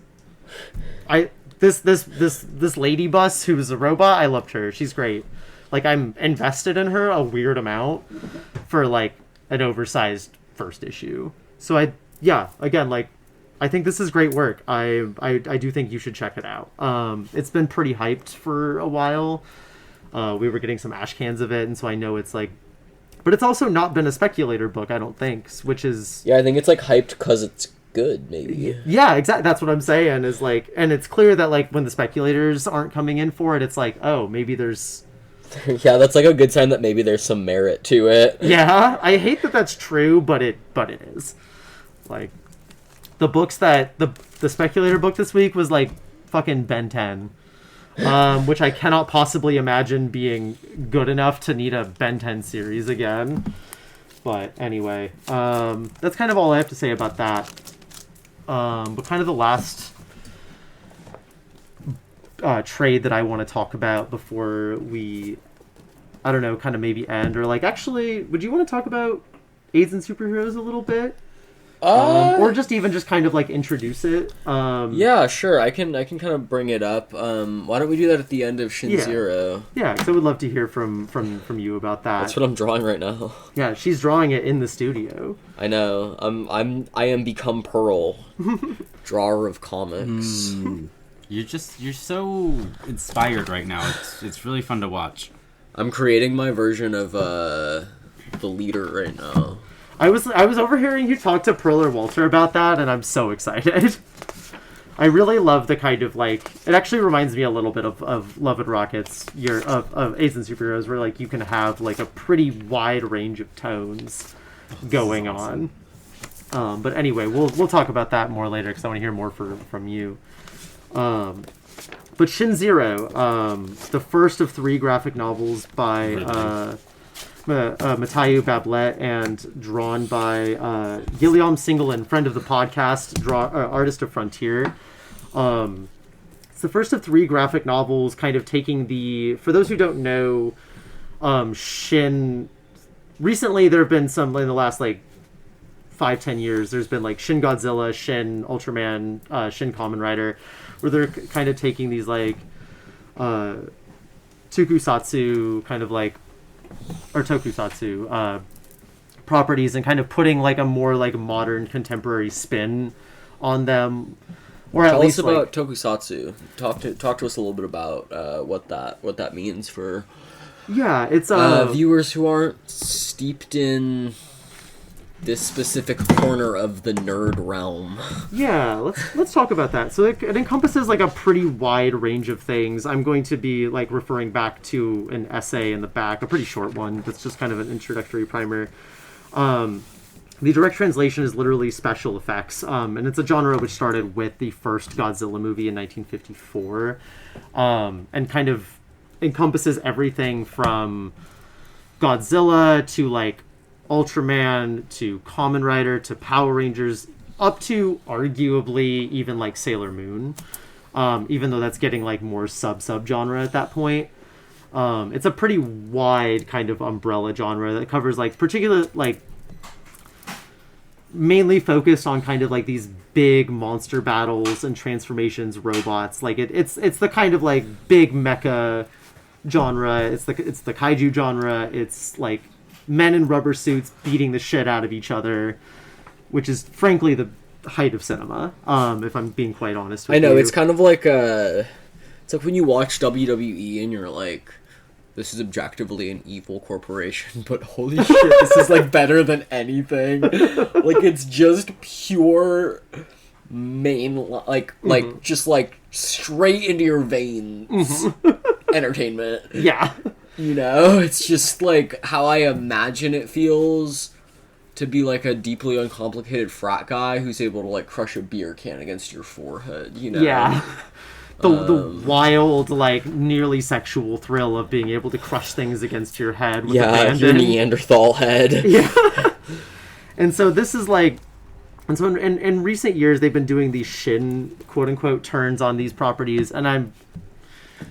This lady bus who was a robot, I loved her. She's great. Like, I'm invested in her a weird amount for like an oversized first issue. So again, like, I think this is great work. I do think you should check it out. It's been pretty hyped for a while. We were getting some ash cans of it, and so I know it's like, but it's also not been a speculator book, I don't think, which is... Yeah, I think it's like hyped because it's good, maybe. Yeah, exactly. That's what I'm saying, is like, and it's clear that like when the speculators aren't coming in for it, it's like, oh, maybe there's... Yeah, that's like a good sign that maybe there's some merit to it. Yeah, I hate that that's true, but it is. Like, the books that the speculator book this week was like fucking Ben 10, which I cannot possibly imagine being good enough to need a Ben 10 series again. But anyway, that's kind of all I have to say about that. But kind of the last trade that I want to talk about before we, I don't know, kind of maybe end, or like, actually, would you want to talk about AIDS and Superheroes a little bit? Or just kind of like introduce it. Yeah, sure. I can kind of bring it up. Why don't we do that at the end of Shin Zero? Yeah, because I would love to hear from you about that. That's what I'm drawing right now. Yeah, she's drawing it in the studio. I know. I am become Pearl, drawer of comics. You're so inspired right now. It's really fun to watch. I'm creating my version of the leader right now. I was overhearing you talk to Pearl or Walter about that, and I'm so excited. I really love the kind of like, it actually reminds me a little bit of Love and Rockets, of AIDS and Superheroes, where like you can have like a pretty wide range of tones going on. But anyway, we'll talk about that more later, because I want to hear more from you. But Shin Zero, the first of 3 graphic novels by Matayu Bablet, and drawn by Guillaume Singelin, friend of the podcast, artist of Frontier. It's the first of 3 graphic novels, kind of taking for those who don't know, Shin... Recently, there have been some, in the last, like, 5-10 years, there's been, like, Shin Godzilla, Shin Ultraman, Shin Kamen Rider, where they're kind of taking these, like, tokusatsu, kind of, like, or tokusatsu properties, and kind of putting like a more like modern contemporary spin on them, or at least tell us about tokusatsu. Talk to us a little bit about what that means for it's viewers who aren't steeped in this specific corner of the nerd realm. Yeah, let's talk about that. So it encompasses like a pretty wide range of things. I'm going to be like referring back to an essay in the back, a pretty short one that's just kind of an introductory primer. The direct translation is literally special effects, and it's a genre which started with the first Godzilla movie in 1954, and kind of encompasses everything from Godzilla to like Ultraman to Kamen Rider to Power Rangers, up to arguably even like Sailor Moon, even though that's getting like more sub-genre at that point. It's a pretty wide kind of umbrella genre that covers like particular like mainly focused on kind of like these big monster battles and transformations, robots. Like it's the kind of like big mecha genre. It's the kaiju genre. It's like men in rubber suits beating the shit out of each other, which is frankly the height of cinema. If I'm being quite honest with you. I know, it's kind of like it's like when you watch WWE and you're like, this is objectively an evil corporation, but holy shit, this is like better than anything. Like it's just pure just like straight into your veins entertainment. Yeah. You know, it's just like how I imagine it feels to be like a deeply uncomplicated frat guy who's able to like crush a beer can against your forehead, you know? Yeah. The wild, like, nearly sexual thrill of being able to crush things against your head with abandon. Your Neanderthal head. Yeah. And so this is like... And so in recent years, they've been doing these Shin, quote-unquote, turns on these properties. And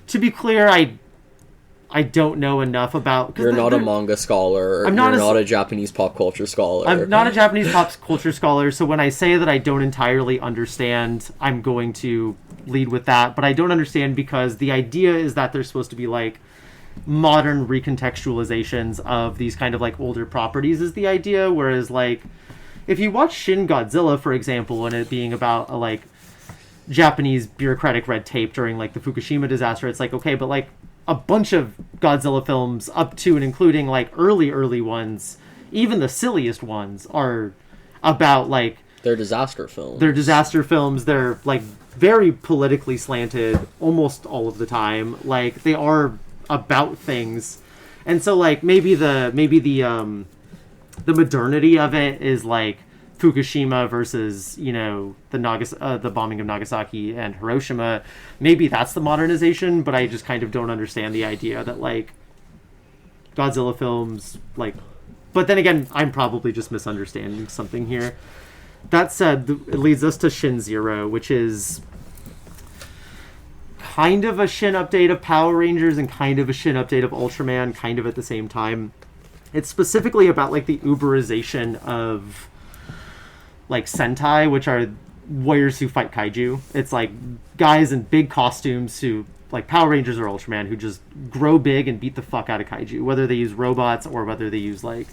to be clear, I don't know enough about... You're not a manga scholar. You're not a Japanese pop culture scholar. I'm not a Japanese pop culture scholar, so when I say that I don't entirely understand, I'm going to lead with that. But I don't understand because the idea is that they're supposed to be, like, modern recontextualizations of these kind of, like, older properties is the idea. Whereas, like, if you watch Shin Godzilla, for example, and it being about, like, Japanese bureaucratic red tape during, like, the Fukushima disaster, it's like, okay, but, like, a bunch of Godzilla films up to and including like early ones, even the silliest ones, are about like they're disaster films. They're like very politically slanted almost all of the time. Like they are about things. And so like maybe the modernity of it is like Fukushima versus, you know, the bombing of Nagasaki and Hiroshima. Maybe that's the modernization, but I just kind of don't understand the idea that, like, Godzilla films, like... But then again, I'm probably just misunderstanding something here. That said, it leads us to Shin Zero, which is kind of a Shin update of Power Rangers and kind of a Shin update of Ultraman, kind of at the same time. It's specifically about, like, the uberization of... like Sentai, which are warriors who fight kaiju. It's like guys in big costumes who, like Power Rangers or Ultraman, who just grow big and beat the fuck out of kaiju. Whether they use robots or whether they use like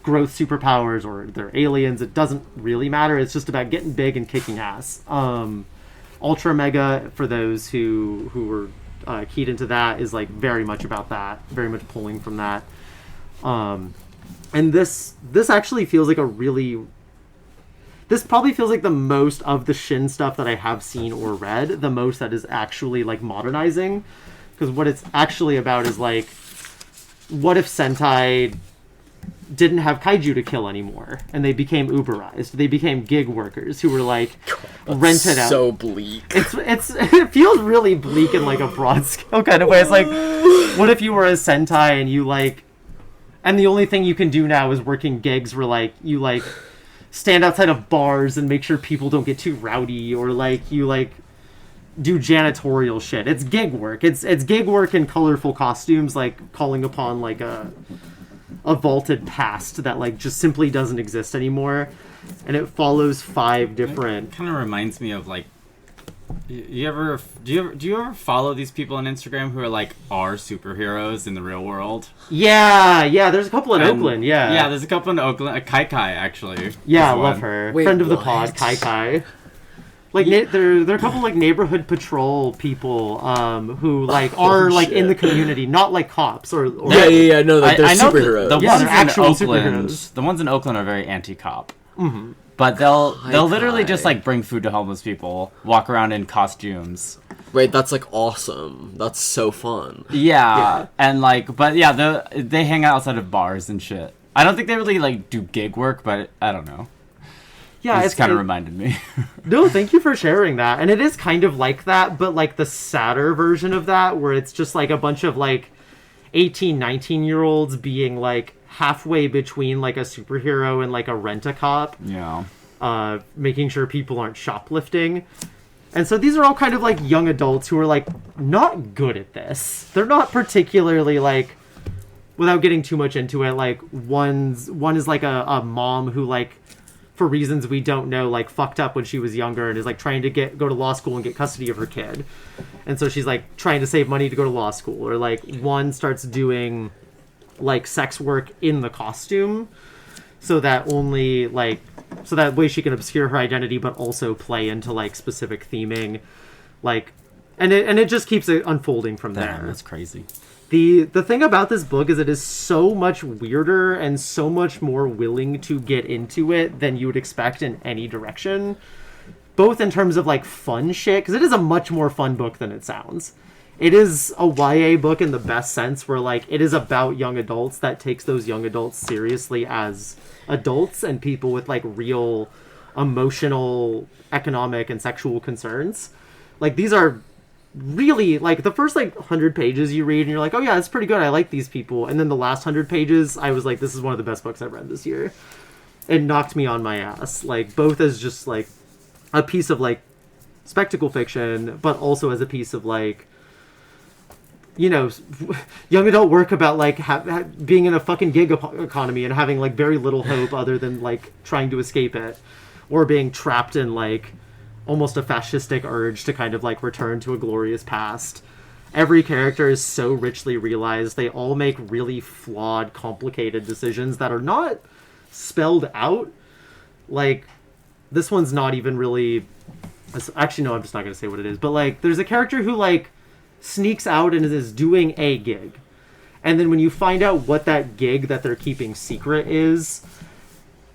growth superpowers or they're aliens, it doesn't really matter. It's just about getting big and kicking ass. Ultra Mega, for those who were keyed into that, is like very much about that, very much pulling from that. And this actually feels like this probably feels like the most of the Shin stuff that I have seen or read, the most that is actually, like, modernizing. Because what it's actually about is, like, what if Sentai didn't have kaiju to kill anymore, and they became Uberized? They became gig workers who were, like, rented out. So bleak. It feels really bleak in, like, a broad scale kind of way. It's like, what if you were a Sentai and you, like... And the only thing you can do now is working gigs where, like, you, like... stand outside of bars and make sure people don't get too rowdy, or like you like do janitorial shit. It's gig work. It's gig work in colorful costumes, like calling upon like a vaulted past that like just simply doesn't exist anymore. And it follows 5 different. It kind of reminds me of like, do you ever follow these people on Instagram who are superheroes in the real world? Yeah. There's a couple in Oakland. Yeah, there's a couple in Oakland. Kai actually. Yeah, I love her. Wait, friend of the pod, Kai. Like there are a couple like neighborhood patrol people who like are like in the community, not like cops or yeah. No, like, they're superheroes. They're actual superheroes. The ones in Oakland are very anti-cop. Mm-hmm. But they'll literally just like bring food to homeless people, walk around in costumes. Wait, that's like awesome. That's so fun. Yeah. And like, but yeah, they hang out outside of bars and shit. I don't think they really like do gig work, but I don't know. Yeah, it's kind of reminded me. No, thank you for sharing that. And it is kind of like that, but like the sadder version of that, where it's just like a bunch of like 18, 19-year-olds being like halfway between like a superhero and like a rent-a-cop. Yeah. Making sure people aren't shoplifting. And so these are all kind of like young adults who are like not good at this. They're not particularly like, without getting too much into it, like one is like a mom who like for reasons we don't know, like fucked up when she was younger and is like trying to go to law school and get custody of her kid. And so she's like trying to save money to go to law school. Or like one starts doing like sex work in the costume so that way she can obscure her identity but also play into like specific theming. Like and it just keeps it unfolding from there. Damn, that's crazy. The thing about this book is it is so much weirder and so much more willing to get into it than you would expect in any direction. Both in terms of like fun shit, because it is a much more fun book than it sounds. It is a YA book in the best sense where like it is about young adults that takes those young adults seriously as adults and people with like real emotional, economic, and sexual concerns. Like these are really like the first like 100 pages you read and you're like, oh yeah, it's pretty good, I like these people, and then the last 100 pages I was like, this is one of the best books I've read this year. It knocked me on my ass, like both as just like a piece of like spectacle fiction but also as a piece of like, you know, young adult work about like being in a fucking gig economy and having like very little hope other than like trying to escape it, or being trapped in like almost a fascistic urge to kind of like return to a glorious past. Every character is so richly realized. They all make really flawed, complicated decisions that are not spelled out. Like, this one's not even really... Actually, no, I'm just not going to say what it is. But, like, there's a character who, like, sneaks out and is doing a gig. And then when you find out what that gig that they're keeping secret is,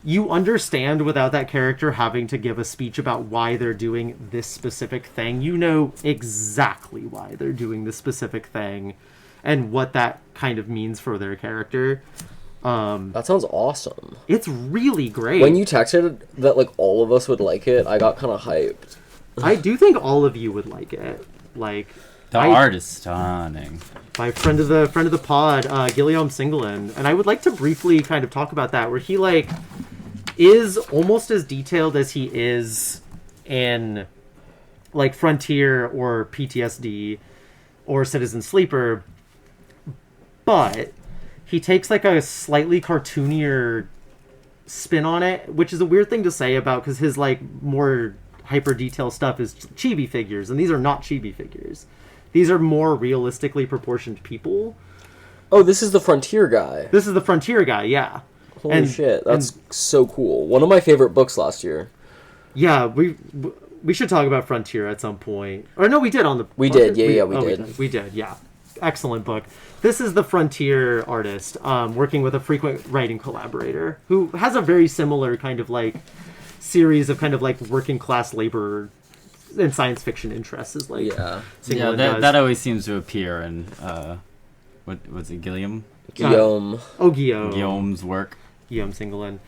you understand without that character having to give a speech about why they're doing this specific thing. You know exactly why they're doing this specific thing and what that kind of means for their character. That sounds awesome. It's really great. When you texted that like all of us would like it, I got kind of hyped. I do think all of you would like it. Like the art is stunning. My friend of the pod, Guillaume Singelin, and I would like to briefly kind of talk about that, where he like is almost as detailed as he is in like Frontier or PTSD or Citizen Sleeper, but he takes like a slightly cartoonier spin on it, which is a weird thing to say about, because his like more hyper detailed stuff is chibi figures, and these are not chibi figures. These are more realistically proportioned people. Oh, this is the Frontier guy. This is the Frontier guy, yeah. Holy shit, that's so cool. One of my favorite books last year. Yeah, we should talk about Frontier at some point. Or no, we did on the... We did, we did. We did, yeah. Excellent book. This is the Frontier artist, working with a frequent writing collaborator, who has a very similar kind of like series of kind of like working class labor and science fiction interests. Is like that always seems to appear in what was it, Guillaume? Guillaume. Guillaume's work. Guillaume Singelin.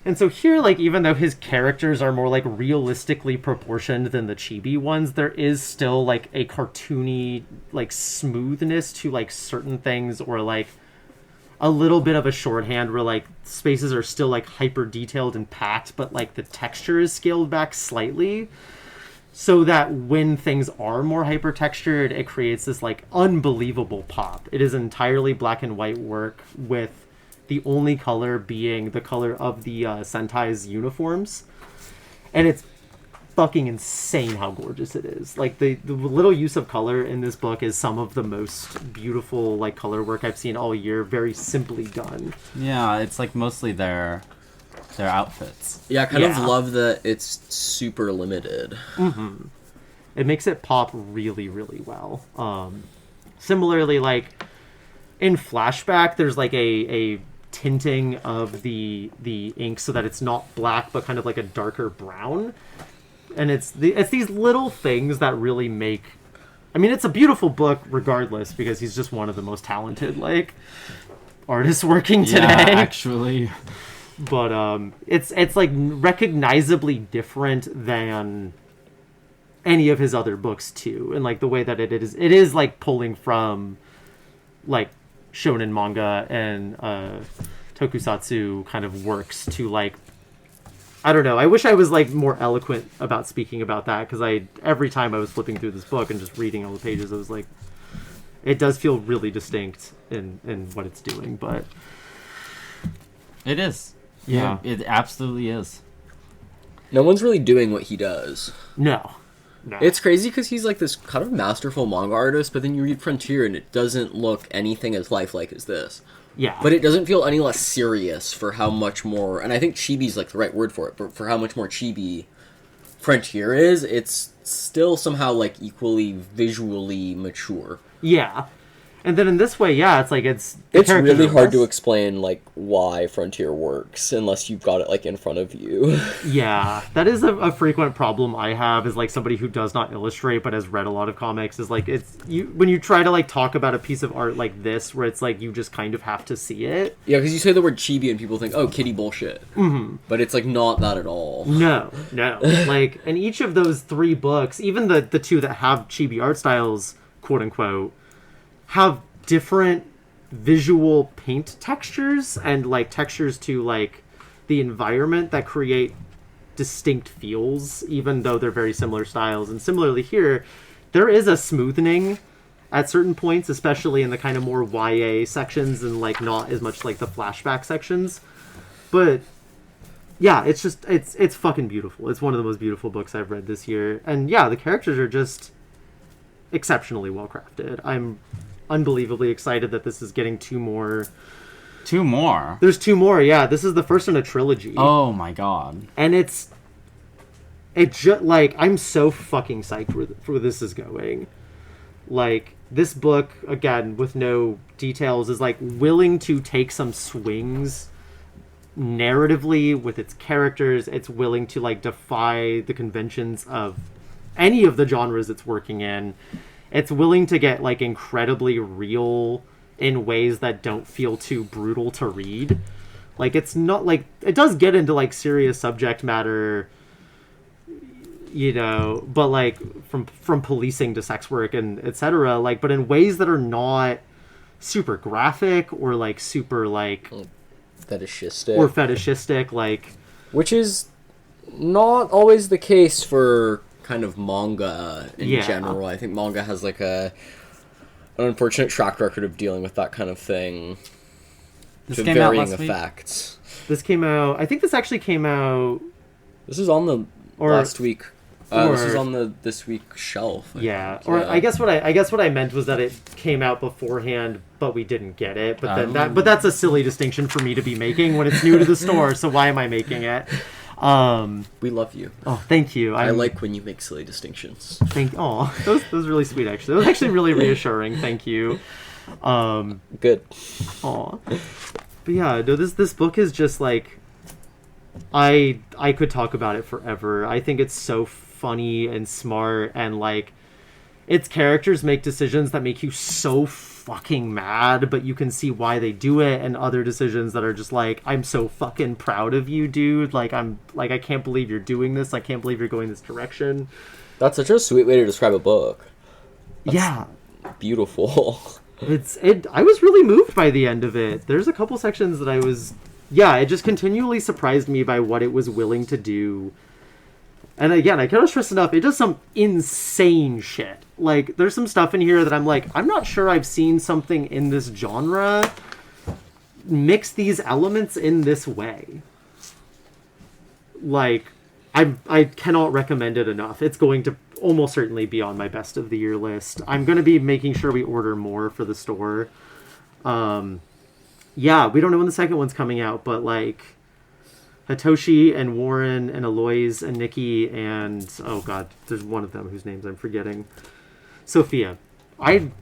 And so here, like, even though his characters are more, like, realistically proportioned than the chibi ones, there is still, like, a cartoony, like, smoothness to, like, certain things, or, like, a little bit of a shorthand where, like, spaces are still, like, hyper-detailed and packed, but, like, the texture is scaled back slightly, so that when things are more hyper-textured, it creates this, like, unbelievable pop. It is entirely black and white work with the only color being the color of the Sentai's uniforms. And it's fucking insane how gorgeous it is. Like, the little use of color in this book is some of the most beautiful, like, color work I've seen all year. Very simply done. Yeah, it's, like, mostly their outfits. Yeah, I kind of love that it's super limited. Mm-hmm. It makes it pop really, really well. Similarly, like, in Flashback, there's, like, a tinting of the ink so that it's not black but kind of like a darker brown, and it's these little things that really make, I mean, it's a beautiful book regardless, because he's just one of the most talented like artists working today. Yeah, actually. But it's like recognizably different than any of his other books too, and like the way that it is like pulling from like shonen manga and tokusatsu kind of works to, like, I don't know. I wish I was like more eloquent about speaking about that, because every time I was flipping through this book and just reading all the pages, I was like, it does feel really distinct in what it's doing, but it is. Yeah. It absolutely is. No one's really doing what he does. No. It's crazy because he's like this kind of masterful manga artist, but then you read Frontier and it doesn't look anything as lifelike as this. Yeah. But it doesn't feel any less serious for how much more, and I think chibi's like the right word for it, but for how much more chibi Frontier is, it's still somehow like equally visually mature. Yeah. And then in this way, yeah, it's like It's really hard to explain like why Frontier works unless you've got it like in front of you. Yeah, that is a frequent problem I have as like somebody who does not illustrate but has read a lot of comics. Is like it's you when you try to like talk about a piece of art like this where it's like you just kind of have to see it. Yeah, because you say the word chibi and people think, oh, kitty bullshit. Mm-hmm. But it's like not that at all. No. Like in each of those 3 books, even the 2 that have chibi art styles, quote unquote, have different visual paint textures and like textures to like the environment that create distinct feels, even though they're very similar styles. And similarly here, there is a smoothing at certain points, especially in the kind of more YA sections and like not as much like the flashback sections. But yeah, it's just it's fucking beautiful. It's one of the most beautiful books I've read this year. And yeah, the characters are just exceptionally well crafted. I'm unbelievably excited that this is getting 2 more. 2 more? There's 2 more, yeah. This is the first in a trilogy. Oh my god. And it just, like, I'm so fucking psyched for where this is going. Like, this book, again, with no details, is, like, willing to take some swings narratively with its characters. It's willing to, like, defy the conventions of any of the genres it's working in. It's willing to get, like, incredibly real in ways that don't feel too brutal to read. Like, it's not, like... It does get into, like, serious subject matter, you know, but, like, from policing to sex work and etc., like, but in ways that are not super graphic or, like, super, like... fetishistic, like... Which is not always the case for... kind of manga in general. I think manga has like an unfortunate track record of dealing with that kind of thing to varying effects. This came out, I think this actually came out... This is on the last week. This is on this week's shelf. I guess what I meant was that it came out beforehand, but we didn't get it. But then but that's a silly distinction for me to be making when it's new to the store. So why am I making it? We love you. Oh, thank you. I like when you make silly distinctions. That was really sweet, actually. That was actually really reassuring. Thank you. Good. But yeah, no, this book is just like, I could talk about it forever. I think it's so funny and smart, and like, its characters make decisions that make you so fucking mad, but you can see why they do it, and other decisions that are just like, I'm so fucking proud of you, dude. Like, I can't believe you're doing this. I can't believe you're going this direction. That's such a sweet way to describe a book. That's beautiful. I was really moved by the end of it. There's a couple sections that it just continually surprised me by what it was willing to do. And again, I cannot stress enough, it does some insane shit. Like, there's some stuff in here that I'm like, I'm not sure I've seen something in this genre mix these elements in this way. Like, I cannot recommend it enough. It's going to almost certainly be on my best of the year list. I'm going to be making sure we order more for the store. Yeah, we don't know when the second one's coming out, but like... Hitoshi and Warren and Aloys and Nikki and... Oh god, there's one of them whose names I'm forgetting. Sophia. I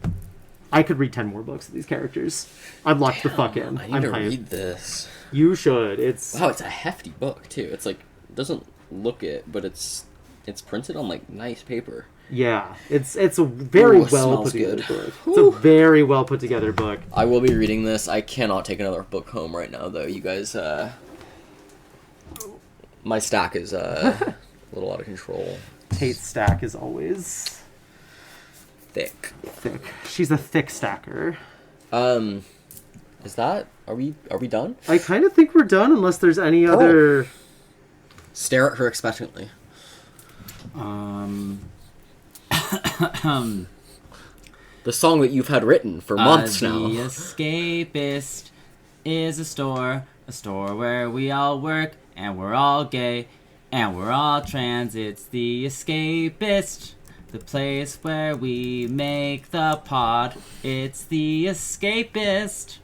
could read 10 more books of these characters. I'm locked the fuck in. I need to read this. You should. Wow, it's a hefty book, too. It's like... It doesn't look it, but it's printed on, like, nice paper. Yeah. It's a very well put together book. It's a very well put together book. I will be reading this. I cannot take another book home right now, though. You guys, my stack is a little out of control. Tate's stack is always thick. She's a thick stacker. Is that? Are we done? I kind of think we're done unless there's any other. Stare at her expectantly. The song that you've had written for months now. The Escapist is a store where we all work and we're all gay. And we're all trans, it's the escapist. The place where we make the pod. It's the escapist.